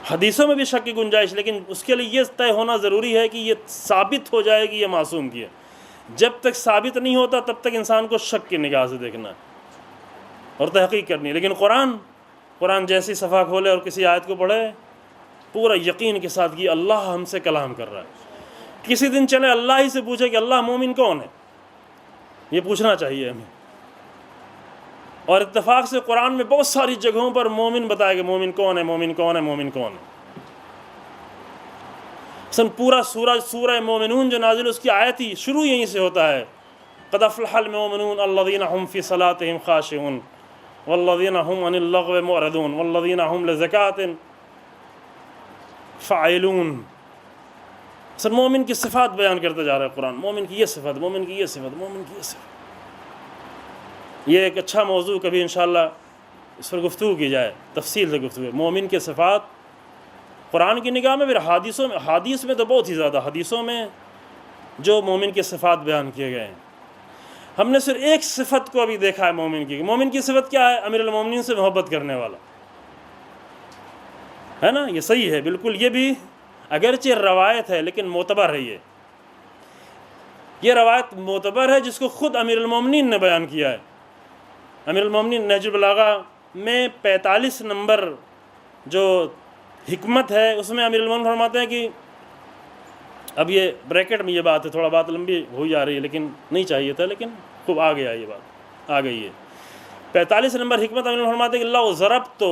S1: حدیثوں میں بھی شک کی گنجائش، لیکن اس کے لیے یہ طے ہونا ضروری ہے کہ یہ ثابت ہو جائے کہ یہ معصوم کی ہے. جب تک ثابت نہیں ہوتا تب تک انسان کو شک کی نگاہ سے دیکھنا ہے اور تحقیق کرنی ہے. لیکن قرآن جیسی صفحہ کھولے اور کسی آیت کو پڑھے پورا یقین کے ساتھ کہ اللہ ہم سے کلام کر رہا ہے. کسی دن چلے اللہ ہی سے پوچھے کہ اللہ مومن کون ہے، یہ پوچھنا چاہیے ہمیں. اور اتفاق سے قرآن میں بہت ساری جگہوں پر مومن بتایا کہ مومن کون ہے، مومن کون ہے، مومن کون ہے. پورا سورہ مومنون جو نازل اس کی آیت ہی شروع یہیں سے ہوتا ہے. قد افلح المؤمنون الذین هم فی صلاتهم خاشعون والذین هم عن اللغو معرضون والذین هم لزکاة فاعلون. مومن کی صفات بیان کرتا جا رہا ہے قرآن. مومن کی یہ صفت، مومن کی یہ صفت، مومن کی یہ صفت. یہ ایک اچھا موضوع، کبھی انشاءاللہ اس پر گفتگو کی جائے، تفصیل سے گفتگو. مومن کے صفات قرآن کی نگاہ میں، پھر حدیث میں تو بہت ہی زیادہ، حدیثوں میں جو مومن کے صفات بیان کیے گئے ہیں. ہم نے صرف ایک صفت کو ابھی دیکھا ہے مومن کی. مومن کی صفت کیا ہے؟ امیر المومنین سے محبت کرنے والا ہے نا. یہ صحیح ہے بالکل. یہ بھی اگرچہ روایت ہے لیکن معتبر ہے. یہ روایت معتبر ہے جس کو خود امیر المومنین نے بیان کیا ہے. امیر المومنین نہج البلاغہ میں 45 نمبر جو حکمت ہے اس میں امیر المومنین فرماتے ہیں کہ اب یہ بریکٹ میں یہ بات ہے، تھوڑا بات لمبی ہو جا رہی ہے لیکن نہیں چاہیے تھا، لیکن خوب آ گیا، یہ بات آ گئی ہے. 45 نمبر حکمت امیر فرماتے ہیں کہ لو ضربت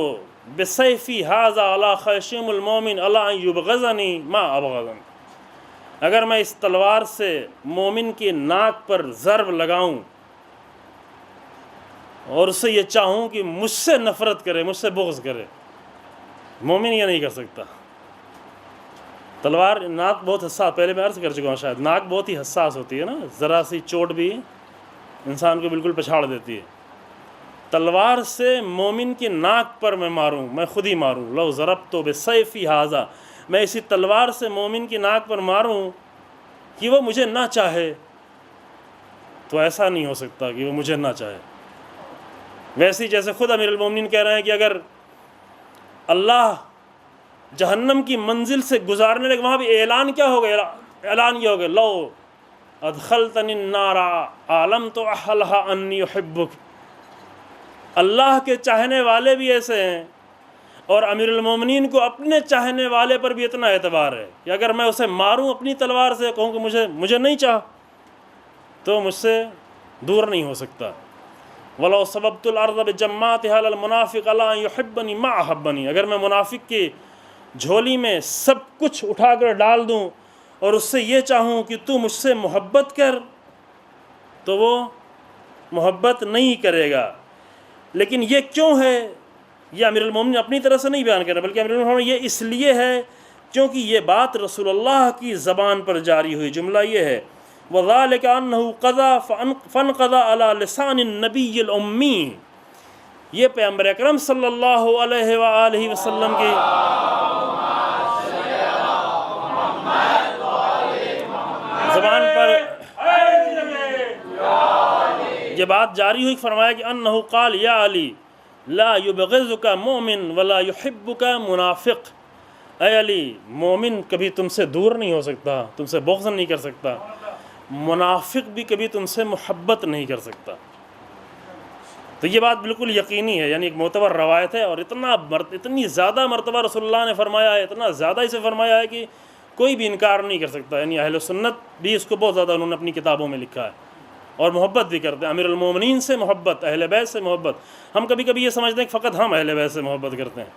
S1: بسیفی ھذا علی خیشم المومن الی ان یبغضنی ما ابغضنی. اگر میں اس تلوار سے مومن کی ناک پر ضرب لگاؤں اور اس سے یہ چاہوں کہ مجھ سے نفرت کرے، مجھ سے بغض کرے، مومن یہ نہیں کر سکتا. تلوار، ناک بہت حساس، پہلے میں عرض کر چکا ہوں شاید، ناک بہت ہی حساس ہوتی ہے نا، ذرا سی چوٹ بھی انسان کو بالکل پچھاڑ دیتی ہے. تلوار سے مومن کی ناک پر میں ماروں، میں خود ہی ماروں. لو ضربت بسیفی ھذا، میں اسی تلوار سے مومن کی ناک پر ماروں کہ وہ مجھے نہ چاہے، تو ایسا نہیں ہو سکتا کہ وہ مجھے نہ چاہے. ویسے جیسے خود امیر المومنین کہہ رہے ہیں کہ اگر اللہ جہنم کی منزل سے گزارنے لگے، وہاں بھی اعلان کیا ہوگا؟ اعلان یہ ہوگا لو ادخلتنی النار علمت اہلھا انی احبک. اللہ کے چاہنے والے بھی ایسے ہیں، اور امیر المومنین کو اپنے چاہنے والے پر بھی اتنا اعتبار ہے کہ اگر میں اسے ماروں اپنی تلوار سے، کہوں کہ مجھے نہیں چاہ، تو مجھ سے دور نہیں ہو سکتا. وَلَوْ صَبَبْتُ الْأَرْضَ بِجَمَّاتِهَا لِلْمُنَافِقِ أَلَا أَن يُحِبَّنِي مَا أَحَبَّنِي. اگر میں منافق کی جھولی میں سب کچھ اٹھا کر ڈال دوں اور اس سے یہ چاہوں کہ تو مجھ سے محبت کر، تو وہ محبت نہیں کرے گا. لیکن یہ کیوں ہے؟ یہ امیر المومنین اپنی طرف سے نہیں بیان کر رہے، بلکہ امیر المومنین یہ اس لیے ہے کیونکہ یہ بات رسول اللہ کی زبان پر جاری ہوئی. جملہ یہ ہے وَذَلِكَ أَنَّهُ قَضَى فَانْقَضَى عَلَى لِسَانِ النَّبِيِّ الْأُمِّيِّ. یہ پیغمبر اکرم صلی اللہ علیہ وآلہ وسلم کی زبان پر یہ بات جاری ہوئی. فرمایا کہ انہو قال یا علی لا یبغضک مومن ولا یحبک منافق. اے علی، مومن کبھی تم سے دور نہیں ہو سکتا، تم سے بغض نہیں کر سکتا، منافق بھی کبھی تم سے محبت نہیں کر سکتا. تو یہ بات بالکل یقینی ہے، یعنی ایک معتبر روایت ہے، اور اتنی زیادہ مرتبہ رسول اللہ نے فرمایا ہے، اتنا زیادہ اسے فرمایا ہے کہ کوئی بھی انکار نہیں کر سکتا. یعنی اہل سنت بھی اس کو بہت زیادہ انہوں نے اپنی کتابوں میں لکھا ہے، اور محبت بھی کرتے ہیں. امیر المومنین سے محبت، اہل بیت سے محبت. ہم کبھی کبھی یہ سمجھتے ہیں کہ فقط ہم اہل بیت سے محبت کرتے ہیں،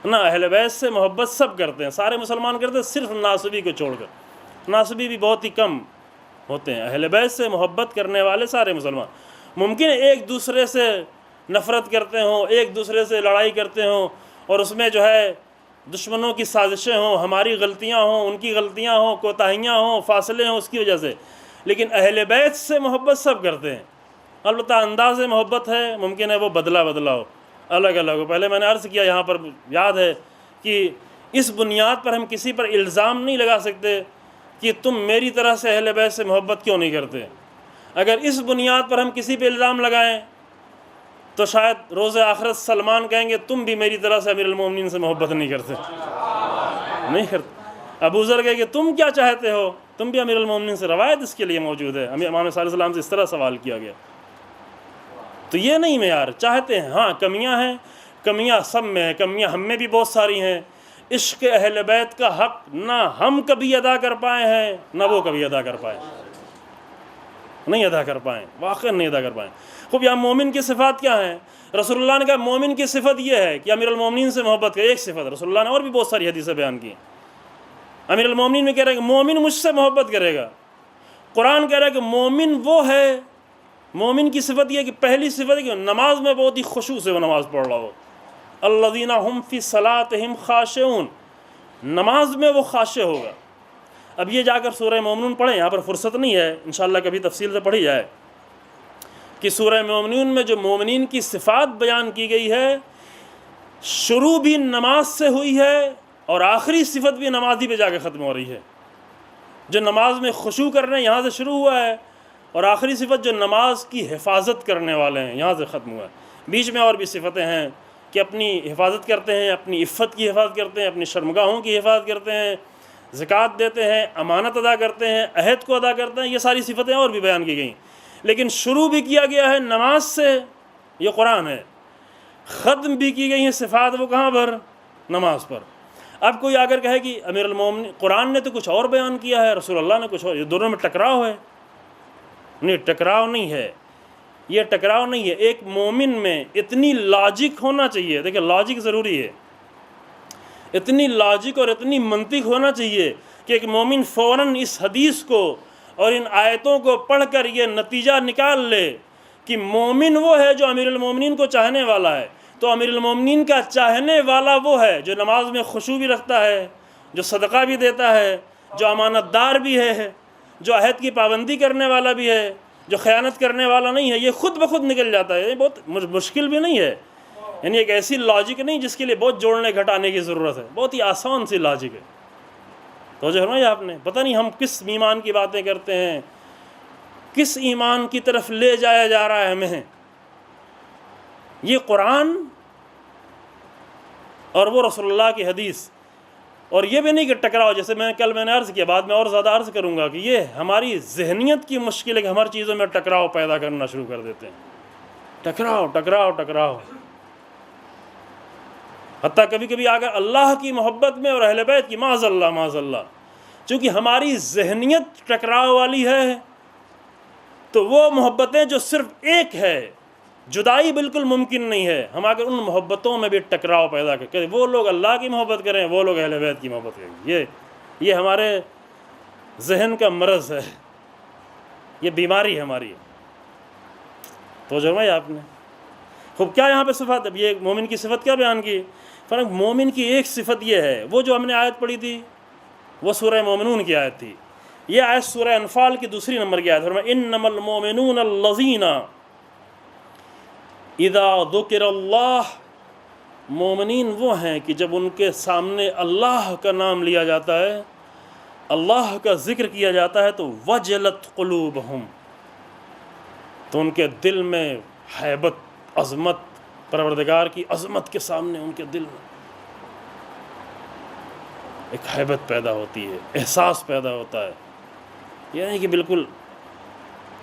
S1: نہ، اہل بیت سے محبت سب کرتے ہیں، سارے مسلمان کرتے ہیں، صرف ناصبی کو چھوڑ کر. ناصبی بھی بہت ہی کم ہوتے ہیں. اہل بیت سے محبت کرنے والے سارے مسلمان. ممکن ہے ایک دوسرے سے نفرت کرتے ہوں، ایک دوسرے سے لڑائی کرتے ہوں، اور اس میں جو ہے دشمنوں کی سازشیں ہوں، ہماری غلطیاں ہوں، ان کی غلطیاں ہوں، کوتاہیاں ہوں، فاصلے ہوں اس کی وجہ سے، لیکن اہل بیت سے محبت سب کرتے ہیں. البتہ انداز محبت ہے، ممکن ہے وہ بدلا ہو، الگ الگ ہو. پہلے میں نے عرض کیا، یہاں پر یاد ہے کہ اس بنیاد پر ہم کسی پر الزام نہیں لگا سکتے کہ تم میری طرح سے اہل بیت سے محبت کیوں نہیں کرتے. اگر اس بنیاد پر ہم کسی پہ الزام لگائیں تو شاید روز آخرت سلمان کہیں گے تم بھی میری طرح سے امیر المومنین سے محبت نہیں کرتے. ابو ذر کہے کہ تم کیا چاہتے ہو، تم بھی امیر المومنین سے. روایت اس کے لیے موجود ہے، امام صلی اللہ علیہ وسلم سے اس طرح سوال کیا گیا. تو یہ نہیں معیار. چاہتے ہیں، ہاں کمیاں ہیں، کمیاں سب میں ہیں، کمیاں ہم میں بھی بہت ساری ہیں. عشق اہل بیت کا حق نہ ہم کبھی ادا کر پائے ہیں، نہ وہ کبھی ادا کر پائے، نہیں ادا کر پائیں، واقعا نہیں ادا کر پائیں. خوب یہاں مومن کی صفات کیا ہیں؟ رسول اللہ نے کہا مومن کی صفت یہ ہے کہ امیر المومنین سے محبت کا. ایک صفت رسول اللہ نے اور بھی بہت ساری حدیثیں بیان کی. امیر المومنین میں کہہ رہے ہیں کہ مومن مجھ سے محبت کرے گا. قرآن کہہ رہا ہے کہ مومن وہ ہے، مومن کی صفت یہ ہے کہ پہلی صفت ہے کہ نماز میں بہت ہی خشوع سے وہ نماز پڑھ رہا ہو. الذین هم فی صلاتہم خاشعون، نماز میں وہ خاشع ہوگا. اب یہ جا کر سورہ مومنون پڑھیں، یہاں پر فرصت نہیں ہے، انشاءاللہ کبھی تفصیل سے پڑھی جائے کہ سورہ مومنون میں جو مومنین کی صفات بیان کی گئی ہے، شروع بھی نماز سے ہوئی ہے اور آخری صفت بھی نمازی پہ جا کے ختم ہو رہی ہے. جو نماز میں خشوع کر رہے ہیں یہاں سے شروع ہوا ہے، اور آخری صفت جو نماز کی حفاظت کرنے والے ہیں یہاں سے ختم ہوا ہے. بیچ میں اور بھی صفتیں ہیں کہ اپنی حفاظت کرتے ہیں، اپنی عفت کی حفاظت کرتے ہیں، اپنی شرمگاہوں کی حفاظت کرتے ہیں، زکوٰۃ دیتے ہیں، امانت ادا کرتے ہیں، عہد کو ادا کرتے ہیں. یہ ساری صفتیں اور بھی بیان کی گئیں، لیکن شروع بھی کیا گیا ہے نماز سے، یہ قرآن ہے. ختم بھی کی گئی ہیں صفات، وہ کہاں پر؟ نماز پر. اب کوئی آ کر کہے کہ امیر المومنین قرآن نے تو کچھ اور بیان کیا ہے، رسول اللہ نے کچھ اور، یہ دونوں میں ٹکراؤ ہے. نہیں، ٹکراؤ نہیں ہے، یہ ٹکراؤ نہیں ہے. ایک مومن میں اتنی لاجک ہونا چاہیے، دیکھیں لاجک ضروری ہے، اتنی لاجک اور اتنی منطق ہونا چاہیے کہ ایک مومن فوراً اس حدیث کو اور ان آیتوں کو پڑھ کر یہ نتیجہ نکال لے کہ مومن وہ ہے جو امیر المومنین کو چاہنے والا ہے. تو امیر المومنین کا چاہنے والا وہ ہے جو نماز میں خشوع بھی رکھتا ہے، جو صدقہ بھی دیتا ہے، جو امانت دار بھی ہے، جو عہد کی پابندی کرنے والا بھی ہے، جو خیانت کرنے والا نہیں ہے. یہ خود بخود نکل جاتا ہے. یہ بہت مشکل بھی نہیں ہے، یعنی ایک ایسی لاجک نہیں جس کے لیے بہت جوڑنے گھٹانے کی ضرورت ہے، بہت ہی آسان سی لاجک ہے. تو جو ہے آپ نے پتہ نہیں ہم کس ایمان کی باتیں کرتے ہیں، کس ایمان کی طرف لے جایا جا رہا ہے ہمیں. یہ قرآن اور وہ رسول اللہ کی حدیث، اور یہ بھی نہیں کہ ٹکراؤ، جیسے میں نے عرض کیا، بعد میں اور زیادہ عرض کروں گا کہ یہ ہماری ذہنیت کی مشکل ہے کہ ہماری چیزوں میں ٹکراؤ پیدا کرنا شروع کر دیتے ہیں. ٹکراؤ ٹکراؤ ٹکراؤ، حتیٰ کبھی کبھی اگر اللہ کی محبت میں اور اہل بیت کی، معاذ اللہ، چونکہ ہماری ذہنیت ٹکراؤ والی ہے، تو وہ محبتیں جو صرف ایک ہے، جدائی بالکل ممکن نہیں ہے. ہم اگر ان محبتوں میں بھی ٹکراؤ پیدا کریں، وہ لوگ اللہ کی محبت کریں، وہ لوگ اہل بیت کی محبت کریں، یہ ہمارے ذہن کا مرض ہے، یہ بیماری ہے ہماری. تو جو ہے آپ نے خوب کیا یہاں پہ صفات، اب یہ مومن کی صفت کیا بیان کی؟ فرق مومن کی ایک صفت یہ ہے، وہ جو ہم نے آیت پڑھی تھی وہ سورہ مومنون کی آیت تھی. یہ آیت سورہ انفال کی دوسری نمبر کی آیت ہے. انما المؤمنون الذین اذا ذکر اللہ، مومنین وہ ہیں کہ جب ان کے سامنے اللہ کا نام لیا جاتا ہے، اللہ کا ذکر کیا جاتا ہے، تو وجلت قلوبہم، تو ان کے دل میں ہیبت، عظمت، پروردگار کی عظمت کے سامنے ان کے دل میں ایک ہیبت پیدا ہوتی ہے، احساس پیدا ہوتا ہے. یعنی کہ بالکل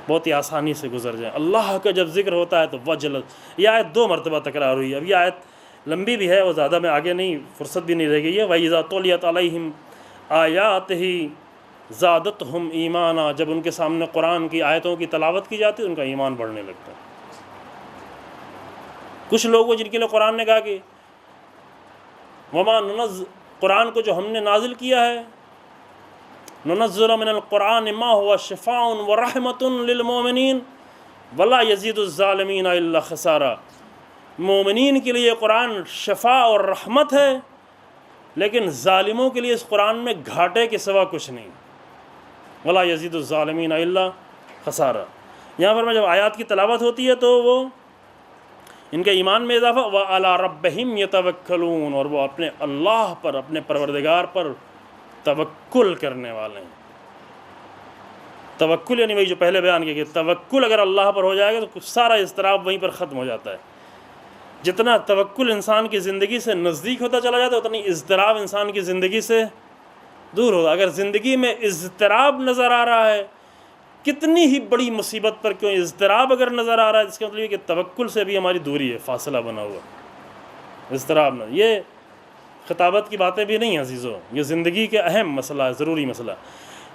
S1: بہت ہی آسانی سے گزر جائیں۔ اللہ کا جب ذکر ہوتا ہے تو وجلت، یہ آیت 2 مرتبہ تکرار ہوئی ہے۔ اب یہ آیت لمبی بھی ہے اور زیادہ میں آگے نہیں، فرصت بھی نہیں رہ گئی ہے۔ وَإِذَا تُلِيَتْ عَلَيْهِمْ آيَاتِهِ زَادَتْهُمْ ایمانا، جب ان کے سامنے قرآن کی آیتوں کی تلاوت کی جاتی ہے ان کا ایمان بڑھنے لگتا ہے۔ کچھ لوگ جن کے لیے قرآن نے کہا کہ وما قرآن کو جو ہم نے نازل کیا ہے، ننزل من القرآن ما هو شفاء ورحمة للمؤمنین ولا يزيد الظالمین الا خسارا، مومنین کے لیے قرآن شفا اور رحمت ہے، لیکن ظالموں کے لیے اس قرآن میں گھاٹے کے سوا کچھ نہیں، ولا يزيد الظالمین الا خسارا۔ یہاں پر میں جب آیات کی تلاوت ہوتی ہے تو وہ ان کے ایمان میں اضافہ، وَعَلَىٰ رَبِّهِمْ يَتَوَكَّلُونَ، اور وہ اپنے اللہ پر، اپنے پروردگار پر توکل کرنے والے ہیں۔ توکل یعنی وہی جو پہلے بیان کیا کہ توکل اگر اللہ پر ہو جائے گا تو سارا اضطراب وہیں پر ختم ہو جاتا ہے۔ جتنا توکل انسان کی زندگی سے نزدیک ہوتا چلا جاتا ہے اتنی اضطراب انسان کی زندگی سے دور ہوتا۔ اگر زندگی میں اضطراب نظر آ رہا ہے، کتنی ہی بڑی مصیبت پر کیوں اضطراب اگر نظر آ رہا ہے، اس کا مطلب یہ کہ توکل سے بھی ہماری دوری ہے، فاصلہ بنا ہوا، اضطراب نہ۔ یہ خطابت کی باتیں بھی نہیں ہیں عزیزو، یہ زندگی کے اہم مسئلہ ہے، ضروری مسئلہ۔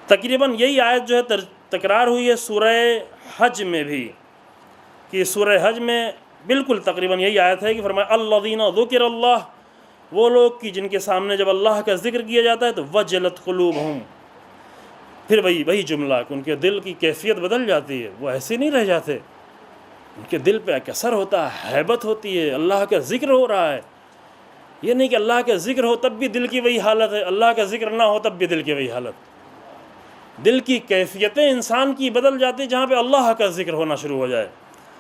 S1: تقریباً یہی آیت جو ہے تکرار ہوئی ہے سورہ حج میں بھی، کہ سورہ حج میں بالکل تقریباً یہی آیت ہے کہ فرمایا الذین ذکر اللہ، وہ لوگ کی جن کے سامنے جب اللہ کا ذکر کیا جاتا ہے تو وجلت قلوبہم، پھر وہی جملہ کہ ان کے دل کی کیفیت بدل جاتی ہے، وہ ایسے نہیں رہ جاتے، ان کے دل پہ ایک اثر ہوتا ہے، ہیبت ہوتی ہے، اللہ کا ذکر ہو رہا ہے۔ یہ نہیں کہ اللہ کا ذکر ہو تب بھی دل کی وہی حالت ہے، اللہ کا ذکر نہ ہو تب بھی دل کی وہی حالت۔ دل کی کیفیتیں انسان کی بدل جاتی جہاں پہ اللہ کا ذکر ہونا شروع ہو جائے۔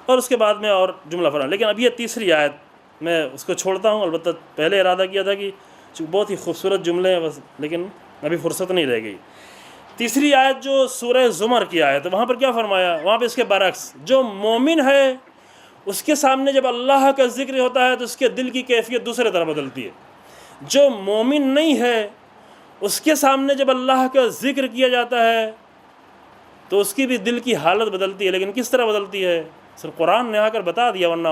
S1: اور اس کے بعد میں اور جملہ فرمایا، لیکن اب یہ تیسری آیت میں اس کو چھوڑتا ہوں، البتہ پہلے ارادہ کیا تھا کہ بہت ہی خوبصورت جملے ہیں بس، لیکن ابھی فرصت نہیں رہ گئی۔ تیسری آیت جو سورہ زمر کی آیت ہے، وہاں پر کیا فرمایا؟ وہاں پہ اس کے برعکس جو مومن ہے اس کے سامنے جب اللہ کا ذکر ہوتا ہے تو اس کے دل کی کیفیت دوسرے طرح بدلتی ہے۔ جو مومن نہیں ہے اس کے سامنے جب اللہ کا ذکر کیا جاتا ہے تو اس کی بھی دل کی حالت بدلتی ہے، لیکن کس طرح بدلتی ہے صرف قرآن نے آ کر بتا دیا، ورنہ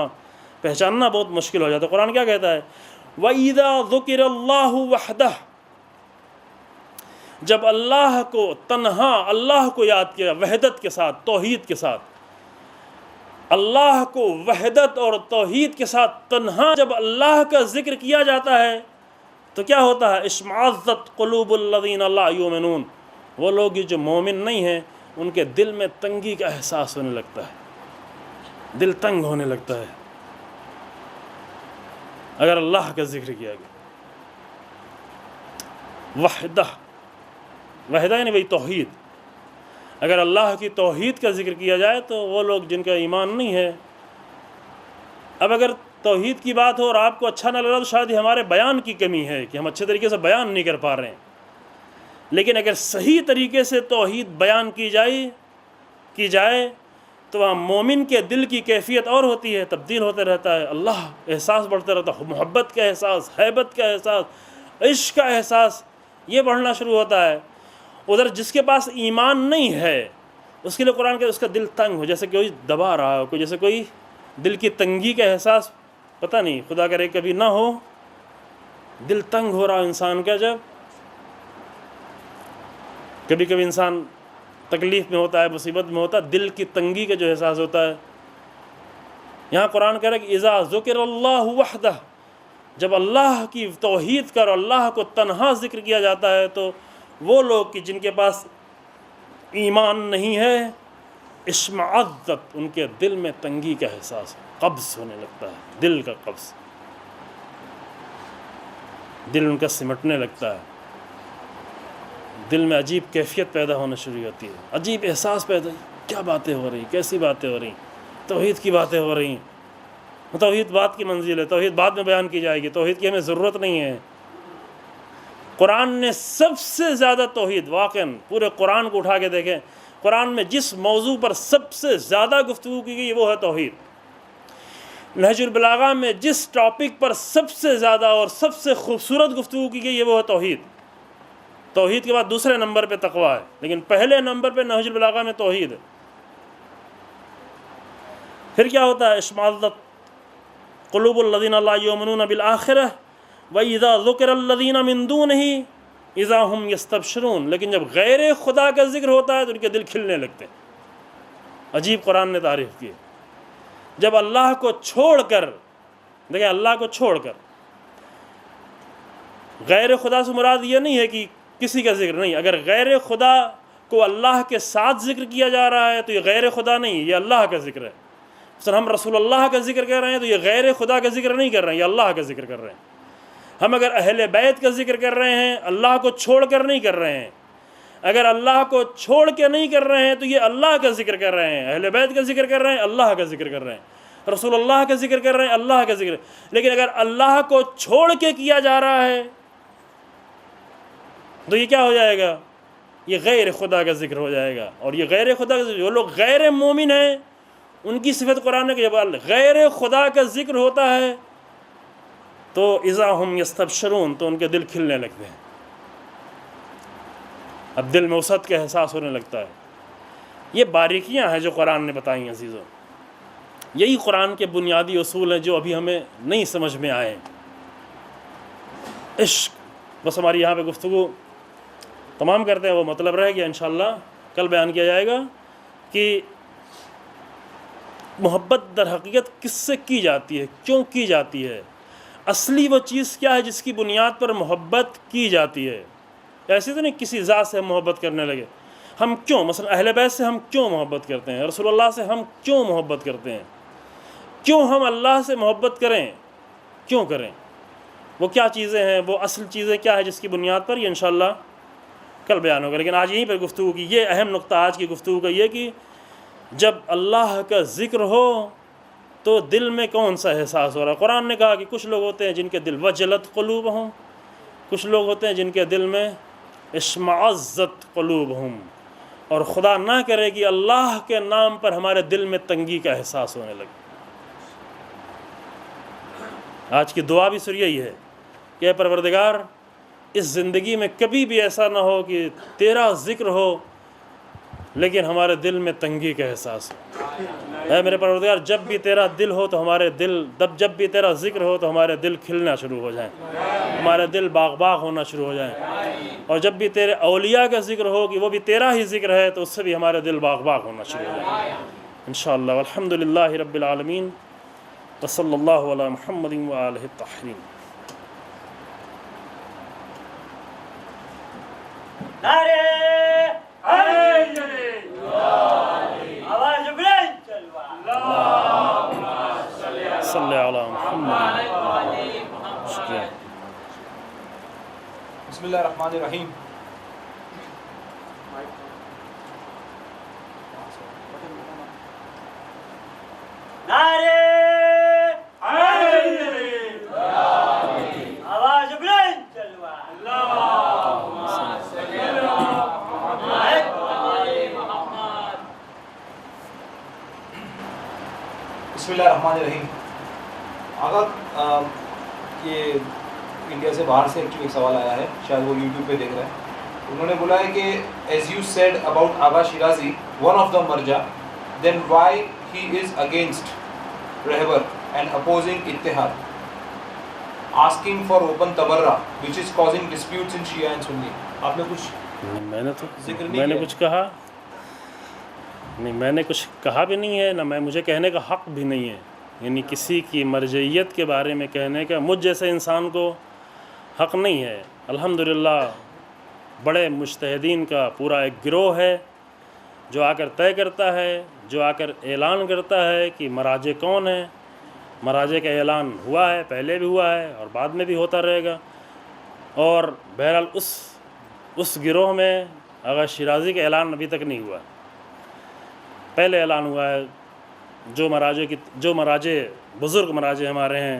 S1: پہچاننا بہت مشکل ہو جاتا ہے۔ قرآن کیا کہتا ہے؟ وَإِذَا ذُكِرَ اللَّهُ وَحْدَهُ، جب اللہ کو تنہا اللہ کو یاد کیا، وحدت کے ساتھ، توحید کے ساتھ، اللہ کو وحدت اور توحید کے ساتھ تنہا جب اللہ کا ذکر کیا جاتا ہے تو کیا ہوتا ہے؟ اشمعزت قلوب الذین لا یؤمنون، وہ لوگ جو مومن نہیں ہیں ان کے دل میں تنگی کا احساس ہونے لگتا ہے، دل تنگ ہونے لگتا ہے اگر اللہ کا ذکر کیا گیا۔ وحدہ یعنی وہی توحید، اگر اللہ کی توحید کا ذکر کیا جائے تو وہ لوگ جن کا ایمان نہیں ہے، اب اگر توحید کی بات ہو اور آپ کو اچھا نہ لگ رہا تو شاید یہ ہمارے بیان کی کمی ہے کہ ہم اچھے طریقے سے بیان نہیں کر پا رہے ہیں، لیکن اگر صحیح طریقے سے توحید بیان کی جائے تو وہاں مومن کے دل کی کیفیت اور ہوتی ہے، تبدیل ہوتے رہتا ہے، اللہ احساس بڑھتا رہتا ہے، محبت کا احساس، ہیبت کا احساس، عشق کا احساس یہ بڑھنا شروع ہوتا ہے۔ ادھر جس کے پاس ایمان نہیں ہے اس کے لیے قرآن کہ اس کا دل تنگ ہو، جیسے کوئی دبا رہا ہو، جیسے کوئی دل کی تنگی کا احساس، پتہ نہیں خدا کرے کبھی نہ ہو، دل تنگ ہو رہا انسان کا، جب کبھی کبھی انسان تکلیف میں ہوتا ہے، مصیبت میں ہوتا ہے، دل کی تنگی کا جو احساس ہوتا ہے، یہاں قرآن کہہ رہا ہے کہ اذا ذکر اللہ وحدہ، جب اللہ کی توحید کر اللہ کو تنہا ذکر کیا جاتا ہے تو وہ لوگ کہ جن کے پاس ایمان نہیں ہے، اشمعزت، ان کے دل میں تنگی کا احساس، قبض ہونے لگتا ہے، دل کا قبض، دل ان کا سمٹنے لگتا ہے، دل میں عجیب کیفیت پیدا ہونا شروع ہوتی ہے، عجیب احساس پیدا، کیا باتیں ہو رہی، کیسی باتیں ہو رہی، توحید کی باتیں ہو رہی، توحید بات کی منزل ہے، توحید بعد میں بیان کی جائے گی، توحید کی ہمیں ضرورت نہیں ہے۔ قرآن نے سب سے زیادہ توحید، واقعاً پورے قرآن کو اٹھا کے دیکھیں، قرآن میں جس موضوع پر سب سے زیادہ گفتگو کی گئی وہ ہے توحید۔ نہج البلاغہ میں جس ٹاپک پر سب سے زیادہ اور سب سے خوبصورت گفتگو کی گئی ہے وہ ہے توحید۔ توحید کے بعد دوسرے نمبر پہ تقویٰ ہے، لیکن پہلے نمبر پہ نہج البلاغہ میں توحید ہے۔ پھر کیا ہوتا ہے؟ اشمعزت قلوب الذین لا یؤمنون بالآخرہ وَإِذَا ذُكِرَ الَّذِينَ مِن دُونِهِ اِذَا هُمْ يَسْتَبْشِرُونَ۔ لیکن جب غیر خدا کا ذکر ہوتا ہے تو ان کے دل کھلنے لگتے ہیں۔ عجیب قرآن نے تعریف کی، جب اللہ کو چھوڑ کر، دیکھیں اللہ کو چھوڑ کر، غیر خدا سے مراد یہ نہیں ہے کہ کسی کا ذکر نہیں، اگر غیر خدا کو اللہ کے ساتھ ذکر کیا جا رہا ہے تو یہ غیر خدا نہیں، یہ اللہ کا ذکر ہے۔ مثلا ہم رسول اللہ کا ذکر کر رہے ہیں تو یہ غیر خدا کا ذکر نہیں کر رہے ہیں، یہ اللہ کا ذکر کر رہے ہیں۔ ہم اگر اہل بیت کا ذکر کر رہے ہیں، اللہ کو چھوڑ کر نہیں کر رہے ہیں۔ اگر اللہ کو چھوڑ کے نہیں کر رہے ہیں تو یہ اللہ کا ذکر کر رہے ہیں، اہل بیت کا ذکر کر رہے ہیں، اللہ کا ذکر کر رہے ہیں، رسول اللہ کا ذکر کر رہے ہیں، اللہ کا ذکر۔ لیکن اگر اللہ کو چھوڑ کے کیا جا رہا ہے تو یہ کیا ہو جائے گا؟ یہ غیر خدا کا ذکر ہو جائے گا۔ اور یہ غیر خدا کا ذکر، جو لوگ غیر مومن ہیں ان کی صفت قرآن نے کہ جب غیر خدا کا ذکر ہوتا ہے تو اذا ہم یستبشرون، تو ان کے دل کھلنے لگتے ہیں، اب دل میں وسعت کا احساس ہونے لگتا ہے۔ یہ باریکیاں ہیں جو قرآن نے بتائی ہیں عزیزوں، یہی قرآن کے بنیادی اصول ہیں جو ابھی ہمیں نہیں سمجھ میں آئے۔ عشق، بس ہماری یہاں پہ گفتگو تمام کرتے ہیں، وہ مطلب رہ گیا، انشاءاللہ کل بیان کیا جائے گا کہ محبت در حقیقت کس سے کی جاتی ہے، کیوں کی جاتی ہے، اصلی وہ چیز کیا ہے جس کی بنیاد پر محبت کی جاتی ہے۔ ایسے تو نہیں کسی ذات سے ہم محبت کرنے لگے، ہم کیوں، مثلا اہل بیت سے ہم کیوں محبت کرتے ہیں، رسول اللہ سے ہم کیوں محبت کرتے ہیں، کیوں ہم اللہ سے محبت کریں، کیوں کریں، وہ کیا چیزیں ہیں، وہ اصل چیزیں کیا ہے جس کی بنیاد پر، یہ انشاءاللہ کل بیان ہوگا۔ لیکن آج یہیں پر گفتگو کی، یہ اہم نقطہ آج کی گفتگو کا یہ کہ جب اللہ کا ذکر ہو تو دل میں کون سا احساس ہو رہا ہے۔ قرآن نے کہا کہ کچھ لوگ ہوتے ہیں جن کے دل وجلت قلوبہم، کچھ لوگ ہوتے ہیں جن کے دل میں اشمعزت قلوبہم، اور خدا نہ کرے کہ اللہ کے نام پر ہمارے دل میں تنگی کا احساس ہونے لگے۔ آج کی دعا بھی سر یہی ہے کہ اے پروردگار، اس زندگی میں کبھی بھی ایسا نہ ہو کہ تیرا ذکر ہو لیکن ہمارے دل میں تنگی کا احساس ہو۔ اے میرے پروردگار، جب بھی تیرا دل ہو تو ہمارے دل، جب بھی تیرا ذکر ہو تو ہمارے دل کھلنا شروع ہو جائیں، ہمارے دل باغ باغ ہونا شروع ہو جائیں، اور جب بھی تیرے اولیاء کا ذکر ہو کہ وہ بھی تیرا ہی ذکر ہے تو اس سے بھی ہمارے دل باغ باغ ہونا شروع ہو جائیں انشاءاللہ۔ والحمدللہ رب العالمین، وصلی اللہ علی محمد وآلہ الطاہرین۔ صلی علی محمد۔ شکریہ۔
S2: بسم اللہ الرحمن الرحیم۔ بسم اللہ الرحمن الرحیم۔ آقا، یہ انڈیا سے باہر سے ایک سوال آیا ہے، شاید وہ یوٹیوب پہ دیکھ رہے ہیں۔ انہوں نے بولا ہے کہ as you said about Agha Shirazi one of the مرجع، then why he is against رہبر اینڈ اپوزنگ اتحاد، آسکنگ فار اوپن تبرہ which is causing disputes in Shia and Sunni. آپ نے کچھ
S1: میں نے تو
S2: ذکر نہیں
S1: میں نے
S2: کیا۔
S1: کچھ کہا نہیں، میں نے کچھ کہا بھی نہیں ہے، نہ مجھے کہنے کا حق بھی نہیں ہے، یعنی کسی کی مرجعیت کے بارے میں کہنے کا مجھ جیسے انسان کو حق نہیں ہے۔ الحمدللہ بڑے مجتہدین کا پورا ایک گروہ ہے جو آ کر طے کرتا ہے، جو آ کر اعلان کرتا ہے کہ مراجع کون ہیں۔ مراجع کا اعلان ہوا ہے، پہلے بھی ہوا ہے اور بعد میں بھی ہوتا رہے گا، اور بہرحال اس گروہ میں آغا شیرازی کا اعلان ابھی تک نہیں ہوا، پہلے اعلان ہوا ہے۔ جو مراجع بزرگ مراجع ہمارے ہیں،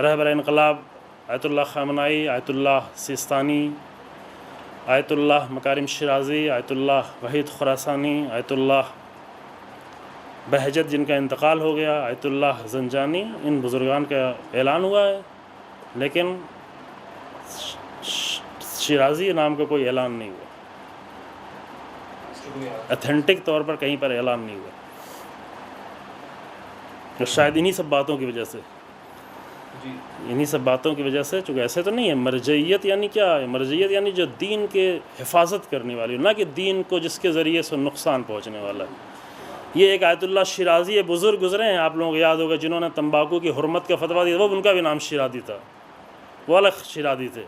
S1: رہبر انقلاب آیت اللہ خامنائی، آیت اللہ سیستانی، آیت اللہ مکارم شیرازی، آیت اللہ وحید خراسانی، آیت اللہ بہجت جن کا انتقال ہو گیا، آیت اللہ زنجانی، ان بزرگان کا اعلان ہوا ہے، لیکن شیرازی نام کا کوئی اعلان نہیں ہوا، اتھینٹک طور پر کہیں پر اعلان نہیں ہوا۔ اور شاید انہی سب باتوں کی وجہ سے
S2: جی
S1: انہی سب باتوں کی وجہ سے، چونکہ ایسے تو نہیں ہے مرجعیت یعنی کیا ہے؟ مرجعیت یعنی جو دین کے حفاظت کرنے والی، نہ کہ دین کو جس کے ذریعے سے نقصان پہنچنے والا ہے۔ یہ ایک آیت اللہ شیرازی بزرگ گزرے ہیں، آپ لوگوں کو یاد ہوگا، جنہوں نے تمباکو کی حرمت کا فتویٰ دیا، وہ ان کا بھی نام شیرازی تھا، وہ الگ شیرازی تھے،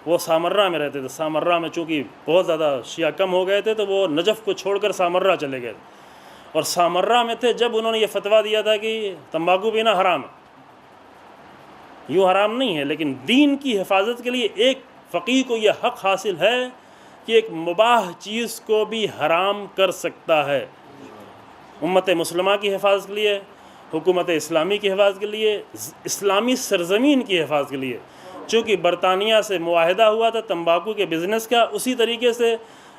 S1: وہ سامرہ میں رہتے تھے۔ سامرہ میں چونکہ بہت زیادہ شیعہ کم ہو گئے تھے تو وہ نجف کو چھوڑ کر سامرہ چلے گئے، اور سامرہ میں تھے جب انہوں نے یہ فتویٰ دیا تھا کہ تمباکو پینا حرام ہے۔ یوں حرام نہیں ہے، لیکن دین کی حفاظت کے لیے ایک فقیہ کو یہ حق حاصل ہے کہ ایک مباح چیز کو بھی حرام کر سکتا ہے۔ امت مسلمہ کی حفاظت کے لیے، حکومت اسلامی کی حفاظت کے لیے، اسلامی سرزمین کی حفاظت کے لیے۔ چونکہ برطانیہ سے معاہدہ ہوا تھا تمباکو کے بزنس کا، اسی طریقے سے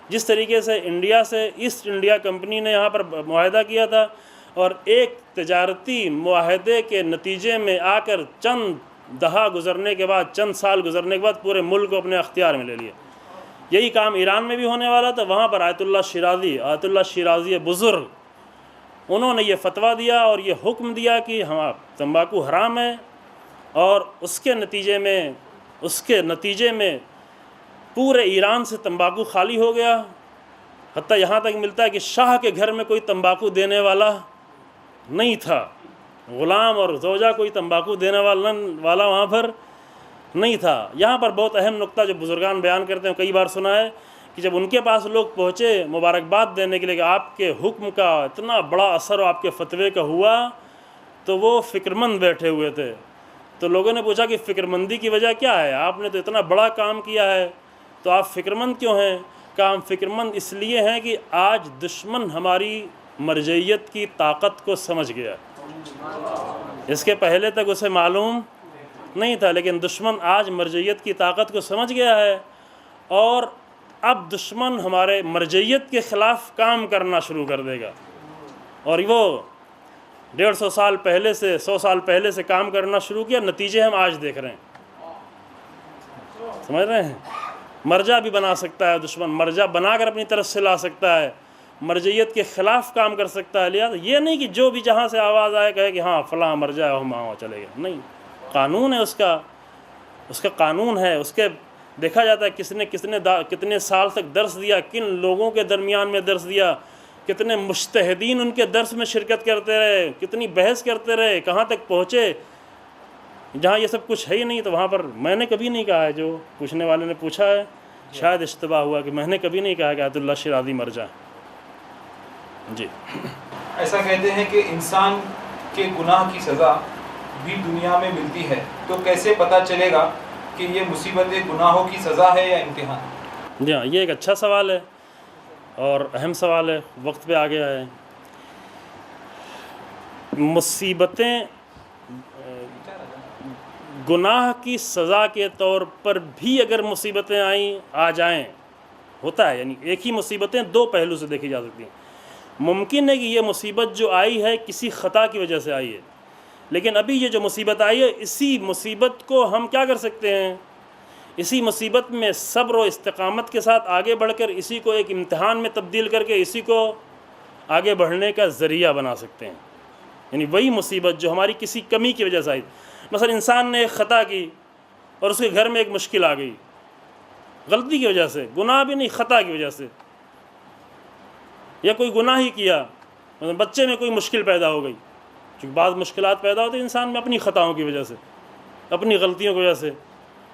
S1: جس طریقے سے انڈیا سے ایسٹ انڈیا کمپنی نے یہاں پر معاہدہ کیا تھا، اور ایک تجارتی معاہدے کے نتیجے میں آ کر چند دہا گزرنے کے بعد، چند سال گزرنے کے بعد پورے ملک کو اپنے اختیار میں لے لیا۔ یہی کام ایران میں بھی ہونے والا تھا۔ وہاں پر آیت اللہ شیرازی بزرگ، انہوں نے یہ فتویٰ دیا اور یہ حکم دیا کہ تمباکو حرام ہے، اور اس کے نتیجے میں پورے ایران سے تمباکو خالی ہو گیا، حتیٰ یہاں تک ملتا ہے کہ شاہ کے گھر میں کوئی تمباکو دینے والا نہیں تھا، غلام اور زوجہ کوئی تمباکو دینے والا وہاں پر نہیں تھا۔ یہاں پر بہت اہم نقطہ جو بزرگان بیان کرتے ہیں، کئی بار سنا ہے کہ جب ان کے پاس لوگ پہنچے مبارکباد دینے کے لیے کہ آپ کے حکم کا اتنا بڑا اثر آپ کے فتوے کا ہوا، تو وہ فکرمند بیٹھے ہوئے تھے۔ تو لوگوں نے پوچھا کہ فکرمندی کی وجہ کیا ہے؟ آپ نے تو اتنا بڑا کام کیا ہے، تو آپ فکرمند کیوں ہیں؟ کہا ہم فکرمند اس لیے ہیں کہ آج دشمن ہماری مرجعیت کی طاقت کو سمجھ گیا۔ اس کے پہلے تک اسے معلوم نہیں تھا، لیکن دشمن آج مرجعیت کی طاقت کو سمجھ گیا ہے، اور اب دشمن ہمارے مرجعیت کے خلاف کام کرنا شروع کر دے گا، اور وہ 150 سال پہلے سے 100 سال پہلے سے کام کرنا شروع کیا۔ نتیجے ہم آج دیکھ رہے ہیں، سمجھ رہے ہیں؟ مرجع بھی بنا سکتا ہے دشمن، مرجع بنا کر اپنی طرف سے لا سکتا ہے، مرجعیت کے خلاف کام کر سکتا ہے۔ لہٰذا یہ نہیں کہ جو بھی جہاں سے آواز آئے کہے کہ ہاں فلاں مرجع ہے ہم وہاں چلے گئے، نہیں، قانون ہے اس کا قانون ہے، اس کے دیکھا جاتا ہے کس نے کتنے سال تک درس دیا، کن لوگوں کے درمیان میں درس دیا، کتنے مجتہدین ان کے درس میں شرکت کرتے رہے، کتنی بحث کرتے رہے، کہاں تک پہنچے۔ جہاں یہ سب کچھ ہے ہی نہیں تو وہاں پر میں نے کبھی نہیں کہا ہے، جو پوچھنے والے نے پوچھا ہے شاید اشتباہ ہوا کہ میں نے کبھی نہیں کہا کہ آیت اللہ شیرازی مرجع ہے۔ جی
S2: ایسا کہتے ہیں کہ انسان کے گناہ کی سزا بھی دنیا میں ملتی ہے، تو کیسے پتہ چلے گا کہ یہ مصیبت گناہوں کی سزا ہے یا امتحان؟
S1: جی ہاں، یہ ایک اچھا سوال ہے اور اہم سوال ہے، وقت پہ آ گیا ہے۔ مصیبتیں گناہ کی سزا کے طور پر بھی اگر مصیبتیں آ جائیں، ہوتا ہے، یعنی ایک ہی مصیبتیں دو پہلو سے دیکھی جا سکتی ہیں۔ ممکن ہے کہ یہ مصیبت جو آئی ہے کسی خطا کی وجہ سے آئی ہے، لیکن ابھی یہ جو مصیبت آئی ہے، اسی مصیبت کو ہم کیا کر سکتے ہیں؟ اسی مصیبت میں صبر و استقامت کے ساتھ آگے بڑھ کر اسی کو ایک امتحان میں تبدیل کر کے اسی کو آگے بڑھنے کا ذریعہ بنا سکتے ہیں۔ یعنی وہی مصیبت جو ہماری کسی کمی کی وجہ سے آئی، مثلا انسان نے ایک خطا کی اور اس کے گھر میں ایک مشکل آ گئی، غلطی کی وجہ سے، گناہ بھی نہیں، خطا کی وجہ سے، یا کوئی گناہ ہی کیا، مثلا بچے میں کوئی مشکل پیدا ہو گئی، چونکہ بعض مشکلات پیدا ہوتی ہیں انسان میں اپنی خطاؤں کی وجہ سے، اپنی غلطیوں کی وجہ سے۔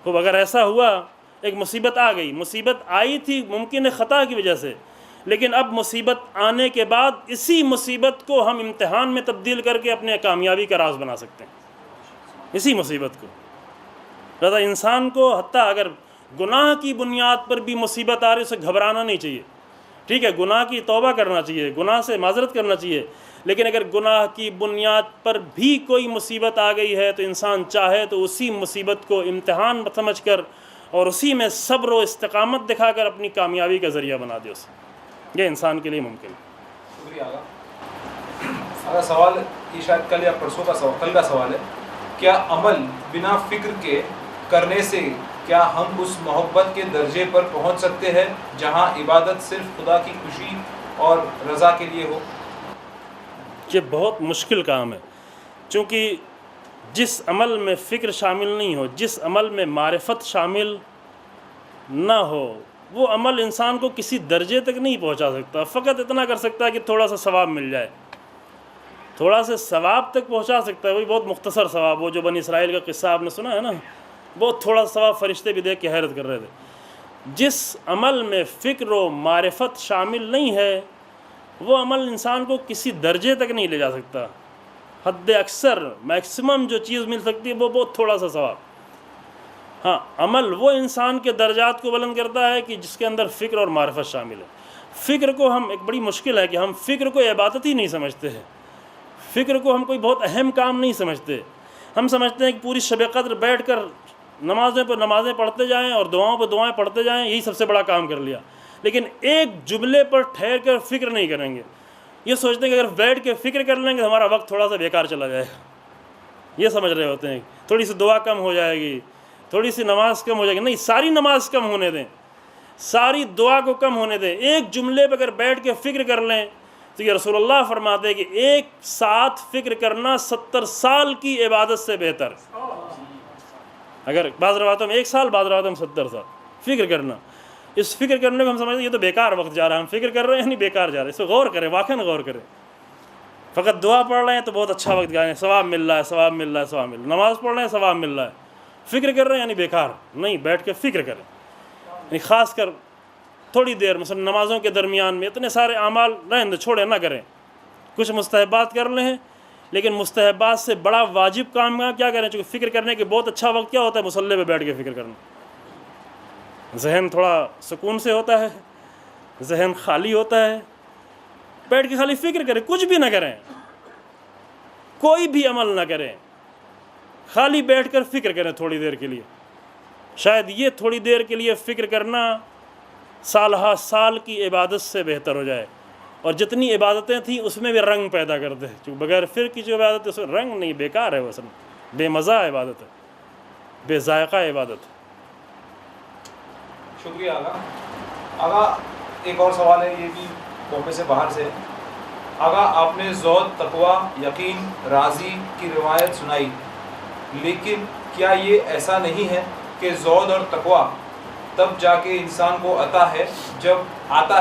S1: تو اگر ایسا ہوا، ایک مصیبت آ گئی، مصیبت آئی تھی ممکن ہے خطا کی وجہ سے، لیکن اب مصیبت آنے کے بعد اسی مصیبت کو ہم امتحان میں تبدیل کر کے اپنے کامیابی کا راز بنا سکتے ہیں، اسی مصیبت کو۔ لہذا انسان کو حتیٰ اگر گناہ کی بنیاد پر بھی مصیبت آ رہی، اسے گھبرانا نہیں چاہیے، ٹھیک ہے، گناہ کی توبہ کرنا چاہیے، گناہ سے معذرت کرنا چاہیے، لیکن اگر گناہ کی بنیاد پر بھی کوئی مصیبت آ گئی ہے تو انسان چاہے تو اسی مصیبت کو امتحان سمجھ کر اور اسی میں صبر و استقامت دکھا کر اپنی کامیابی کا ذریعہ بنا دے اسے۔ یہ انسان کے لیے ممکن ہے۔
S2: شکریہ آغا۔ اگلا سوال یہ شاید کل یا پرسوں کا سوال، کل کا سوال ہے، کیا عمل بنا فکر کے کرنے سے کیا ہم اس محبت کے درجے پر پہنچ سکتے ہیں جہاں عبادت صرف خدا کی خوشی اور رضا کے لیے ہو؟
S1: یہ بہت مشکل کام ہے، چونکہ جس عمل میں فکر شامل نہیں ہو، جس عمل میں معرفت شامل نہ ہو، وہ عمل انسان کو کسی درجے تک نہیں پہنچا سکتا. فقط اتنا کر سکتا ہے کہ تھوڑا سا ثواب مل جائے، تھوڑا سا ثواب تک پہنچا سکتا ہے. وہی بہت مختصر ثواب، وہ جو بنی اسرائیل کا قصہ آپ نے سنا ہے نا، بہت تھوڑا ثواب فرشتے بھی دیکھ کے حیرت کر رہے تھے. جس عمل میں فکر و معرفت شامل نہیں ہے وہ عمل انسان کو کسی درجے تک نہیں لے جا سکتا. حد اکثر میکسیمم جو چیز مل سکتی ہے وہ بہت تھوڑا سا ثواب. ہاں، عمل وہ انسان کے درجات کو بلند کرتا ہے کہ جس کے اندر فکر اور معرفت شامل ہے. فکر کو ہم، ایک بڑی مشکل ہے کہ ہم فکر کو عبادت ہی نہیں سمجھتے ہیں. فکر کو ہم کوئی بہت اہم کام نہیں سمجھتے. ہم سمجھتے ہیں کہ پوری شب قدر بیٹھ کر نمازیں پر نمازیں پڑھتے جائیں اور دعاؤں پر دعائیں پڑھتے جائیں، یہی سب سے بڑا کام کر لیا. لیکن ایک جملے پر ٹھہر کر فکر نہیں کریں گے. یہ سوچتے ہیں کہ اگر بیٹھ کے فکر کر لیں گے ہمارا وقت تھوڑا سا بیکار چلا جائے گا. یہ سمجھ رہے ہوتے ہیں تھوڑی سی دعا کم ہو جائے گی، تھوڑی سی نماز کم ہو جائے گی. نہیں، ساری نماز کم ہونے دیں، ساری دعا کو کم ہونے دیں. ایک جملے پہ اگر بیٹھ کے فکر کر لیں تو یہ رسول اللہ فرماتے ہیں کہ ایک ساتھ فکر کرنا 70 سال کی عبادت سے بہتر. اگر بعض روایتوں میں 1 سال، بعض روایتوں میں 70 سال فکر کرنا. اس فکر کرنے کو ہم سمجھتے ہیں یہ تو بیکار وقت جا رہا ہے، ہم فکر کر رہے ہیں، نہیں بیکار جا رہا ہے. اس پہ غور کریں، واقعاً غور کریں. فقط دعا پڑھ رہے ہیں تو بہت اچھا وقت گائیں، ثواب مل رہا ہے، ثواب مل رہا ہے، ثواب مل رہا ہے. نماز پڑھ رہے ہیں، ثواب مل رہا ہے. فکر کر رہے ہیں یعنی بیکار. نہیں، بیٹھ کے فکر کریں. یعنی خاص کر تھوڑی دیر، مثلا نمازوں کے درمیان میں اتنے سارے اعمال رہنے دیں، چھوڑیں نہ کریں. کچھ مستحبات کر لیں، لیکن مستحبات سے بڑا واجب کام کیا کریں؟ چونکہ فکر کرنے کے بہت اچھا وقت کیا ہوتا ہے؟ مصلی پہ بیٹھ کے فکر کرنا. ذہن تھوڑا سکون سے ہوتا ہے، ذہن خالی ہوتا ہے. بیٹھ کے خالی فکر کریں، کچھ بھی نہ کریں، کوئی بھی عمل نہ کریں، خالی بیٹھ کر فکر کریں تھوڑی دیر کے لیے. شاید یہ تھوڑی دیر کے لیے فکر کرنا سالہ سال کی عبادت سے بہتر ہو جائے. اور جتنی عبادتیں تھیں اس میں بھی رنگ پیدا کرتے ہیں. چونکہ بغیر فکر کی جو عبادت ہے اس میں رنگ نہیں، بیکار ہے، وہ اصل بے مزہ عبادت ہے، بے ذائقہ عبادت ہے.
S2: شکریہ آغا. آغا ایک اور سوال ہے، یہ بھی قومے سے باہر سے. آغا آپ نے زہد، تقویٰ، یقین، راضی کی روایت سنائی، لیکن کیا یہ ایسا نہیں ہے کہ زہد اور تقویٰ تب جا کے انسان کو آتا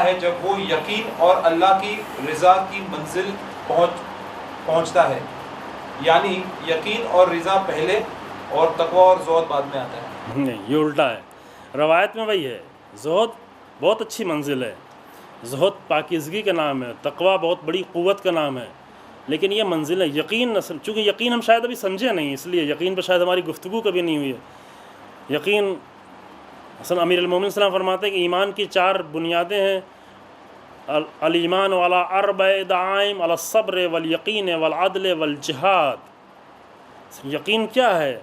S2: ہے جب وہ یقین اور اللہ کی رضا کی منزل پہنچتا ہے؟ یعنی یقین اور رضا پہلے اور تقویٰ اور زہد بعد میں آتا ہے؟
S1: نہیں، یہ الٹا ہے. روایت میں وہی ہے، زہد بہت اچھی منزل ہے، زہد پاکیزگی کا نام ہے، تقویٰ بہت بڑی قوت کا نام ہے، لیکن یہ منزل ہے. یقین اصل، چونکہ یقین ہم شاید ابھی سمجھے نہیں، اس لیے یقین پر شاید ہماری گفتگو کبھی نہیں ہوئی ہے. یقین اصل امیر المومنین صلی اللہ علیہ وسلم فرماتے ہیں کہ ایمان کی 4 بنیادیں ہیں. الایمان علی 4 دعائم، علی الصبر والیقین والعدل والجہاد. یقین کیا ہے؟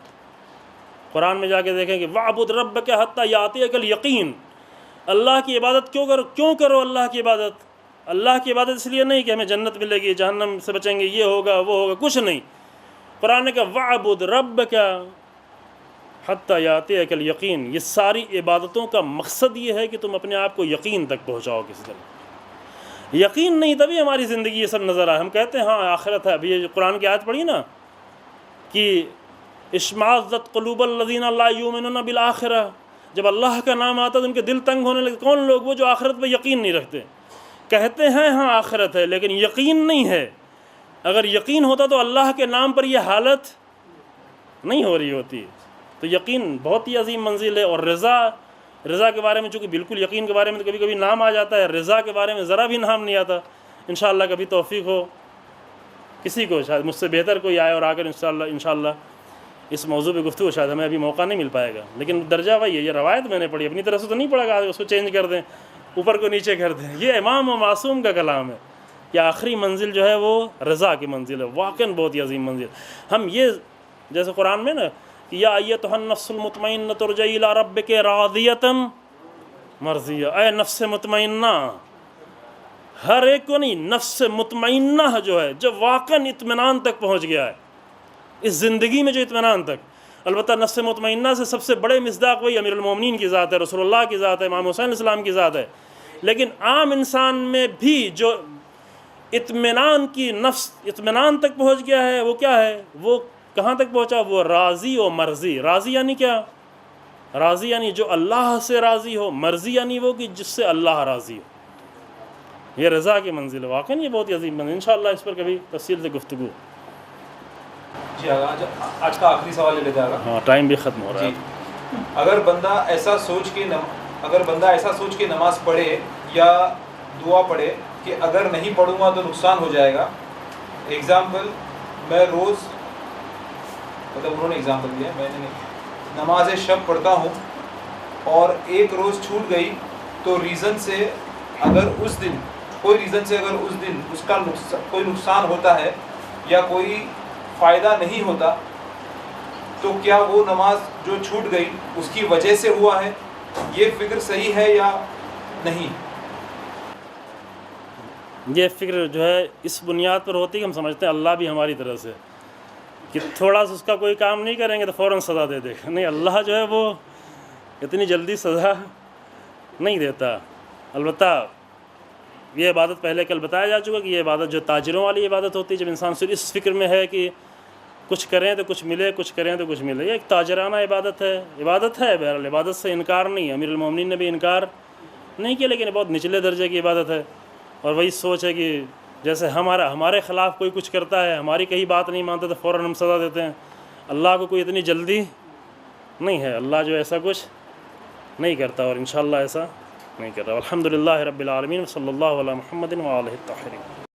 S1: قرآن میں جا کے دیکھیں کہ وَاعْبُدْ رَبَّكَ حَتَّى يَأْتِيَكَ الْيَقِينُ. اللہ کی عبادت کیوں کرو اللہ کی عبادت؟ اللہ کی عبادت اس لیے نہیں کہ ہمیں جنت ملے گی، جہنم سے بچیں گے، یہ ہوگا وہ ہوگا، کچھ نہیں. قرآن نے کہا وَاعْبُدْ رَبَّكَ حَتَّى يَأْتِيَكَ الْيَقِينُ. یہ ساری عبادتوں کا مقصد یہ ہے کہ تم اپنے آپ کو یقین تک پہنچاؤ کسی طرح. یقین نہیں تبھی ہماری زندگی یہ سب نظر آئے. ہم کہتے ہیں ہاں آخرت ہے. ابھی یہ جو قرآن کی آیت پڑھی نا کہ اشمعزت قلوب الذین لا یؤمنون بالآخرہ، جب اللہ کا نام آتا تو ان کے دل تنگ ہونے لگے. کون لوگ؟ وہ جو آخرت پہ یقین نہیں رکھتے. کہتے ہیں ہاں آخرت ہے لیکن یقین نہیں ہے. اگر یقین ہوتا تو اللہ کے نام پر یہ حالت نہیں ہو رہی ہوتی. تو یقین بہت ہی عظیم منزل ہے. اور رضا کے بارے میں چونکہ بالکل یقین کے بارے میں تو کبھی کبھی نام آ جاتا ہے، رضا کے بارے میں ذرا بھی نام نہیں آتا. انشاءاللہ کبھی توفیق ہو کسی کو، شاید مجھ سے بہتر کوئی آئے اور آ کر انشاءاللہ اس موضوع پہ گفتگو، شاید ہمیں ابھی موقع نہیں مل پائے گا. لیکن درجہ وہی ہے. یہ روایت میں نے پڑھی، اپنی طرف سے تو نہیں پڑھا گا اس کو چینج کر دیں، اوپر کو نیچے کر دیں. یہ امام و معصوم کا کلام ہے کہ آخری منزل جو ہے وہ رضا کی منزل ہے. واقعاً بہت ہی عظیم منزل. ہم یہ جیسے قرآن میں نا یا ایتھا النفس المطمئنۃ ارجعی الی ربک راضیۃ مرضیہ، اے نفس مطمئنہ. ہر ایک کو نہیں، نفس مطمئنہ جو ہے، جو واقعاً اطمینان تک پہنچ گیا ہے اس زندگی میں، جو اطمینان تک. البتہ نفس مطمئنہ سے سب سے بڑے مصداق وہی امیر المومنین کی ذات ہے، رسول اللہ کی ذات ہے، امام حسین علیہ السلام کی ذات ہے. لیکن عام انسان میں بھی جو اطمینان کی نفس اطمینان تک پہنچ گیا ہے، وہ کیا ہے؟ وہ کہاں تک پہنچا؟ وہ راضی و مرضی۔ راضی یعنی کیا؟ راضی یعنی جو اللہ سے راضی ہو، مرضی یعنی وہ کہ جس سے اللہ راضی ہو۔ یہ رضا کی منزل ہے، واقعی یہ بہت ہی عظیم منزل۔ انشاءاللہ اس پر کبھی تفصیل سے گفتگو۔
S2: جی آج کا آخری سوال لے لیتے ہیں۔
S1: ہاں ٹائم بھی ختم ہو رہا ہے۔
S2: اگر بندہ ایسا سوچ کے نماز پڑھے یا دعا پڑھے کہ اگر نہیں پڑھوں گا تو نقصان ہو جائے گا، ایگزامپل میں روز، مطلب انہوں نے ایگزامپل دیا، میں نے نہیں، نماز شب پڑھتا ہوں اور ایک روز چھوٹ گئی تو ریزن سے اگر اس دن اس کا کوئی نقصان ہوتا ہے یا کوئی فائدہ نہیں ہوتا، تو کیا وہ نماز جو چھوٹ گئی اس کی وجہ سے ہوا ہے؟ یہ فکر صحیح ہے یا نہیں؟
S1: یہ فکر جو ہے اس بنیاد پر ہوتی ہے کہ ہم سمجھتے ہیں اللہ بھی ہماری طرح سے، کہ تھوڑا سا اس کا کوئی کام نہیں کریں گے تو فوراً سزا دے دے گا۔ نہیں، اللہ جو ہے وہ اتنی جلدی سزا نہیں دیتا۔ البتہ یہ عبادت پہلے کل بتایا جا چکا کہ یہ عبادت جو تاجروں والی عبادت ہوتی ہے، جب انسان صرف اس فکر میں ہے کہ کچھ کریں تو کچھ ملے، کچھ کریں تو کچھ ملے، یہ ایک تاجرانہ عبادت ہے۔ عبادت ہے، بہرحال عبادت سے انکار نہیں ہے، امیر المومنین نے بھی انکار نہیں کیا، لیکن بہت نچلے درجے کی عبادت ہے۔ اور وہی سوچ ہے کہ جیسے ہمارے خلاف کوئی کچھ کرتا ہے، ہماری کہیں بات نہیں مانتا تو فوراً ہم سزا دیتے ہیں۔ اللہ کو کوئی اتنی جلدی نہیں ہے، اللہ جو ایسا کچھ نہیں کرتا، اور انشاءاللہ ایسا نہیں کر رہا۔ الحمدللہ رب العالمین، صلی اللہ علی محمد و آلہ الطاہرین۔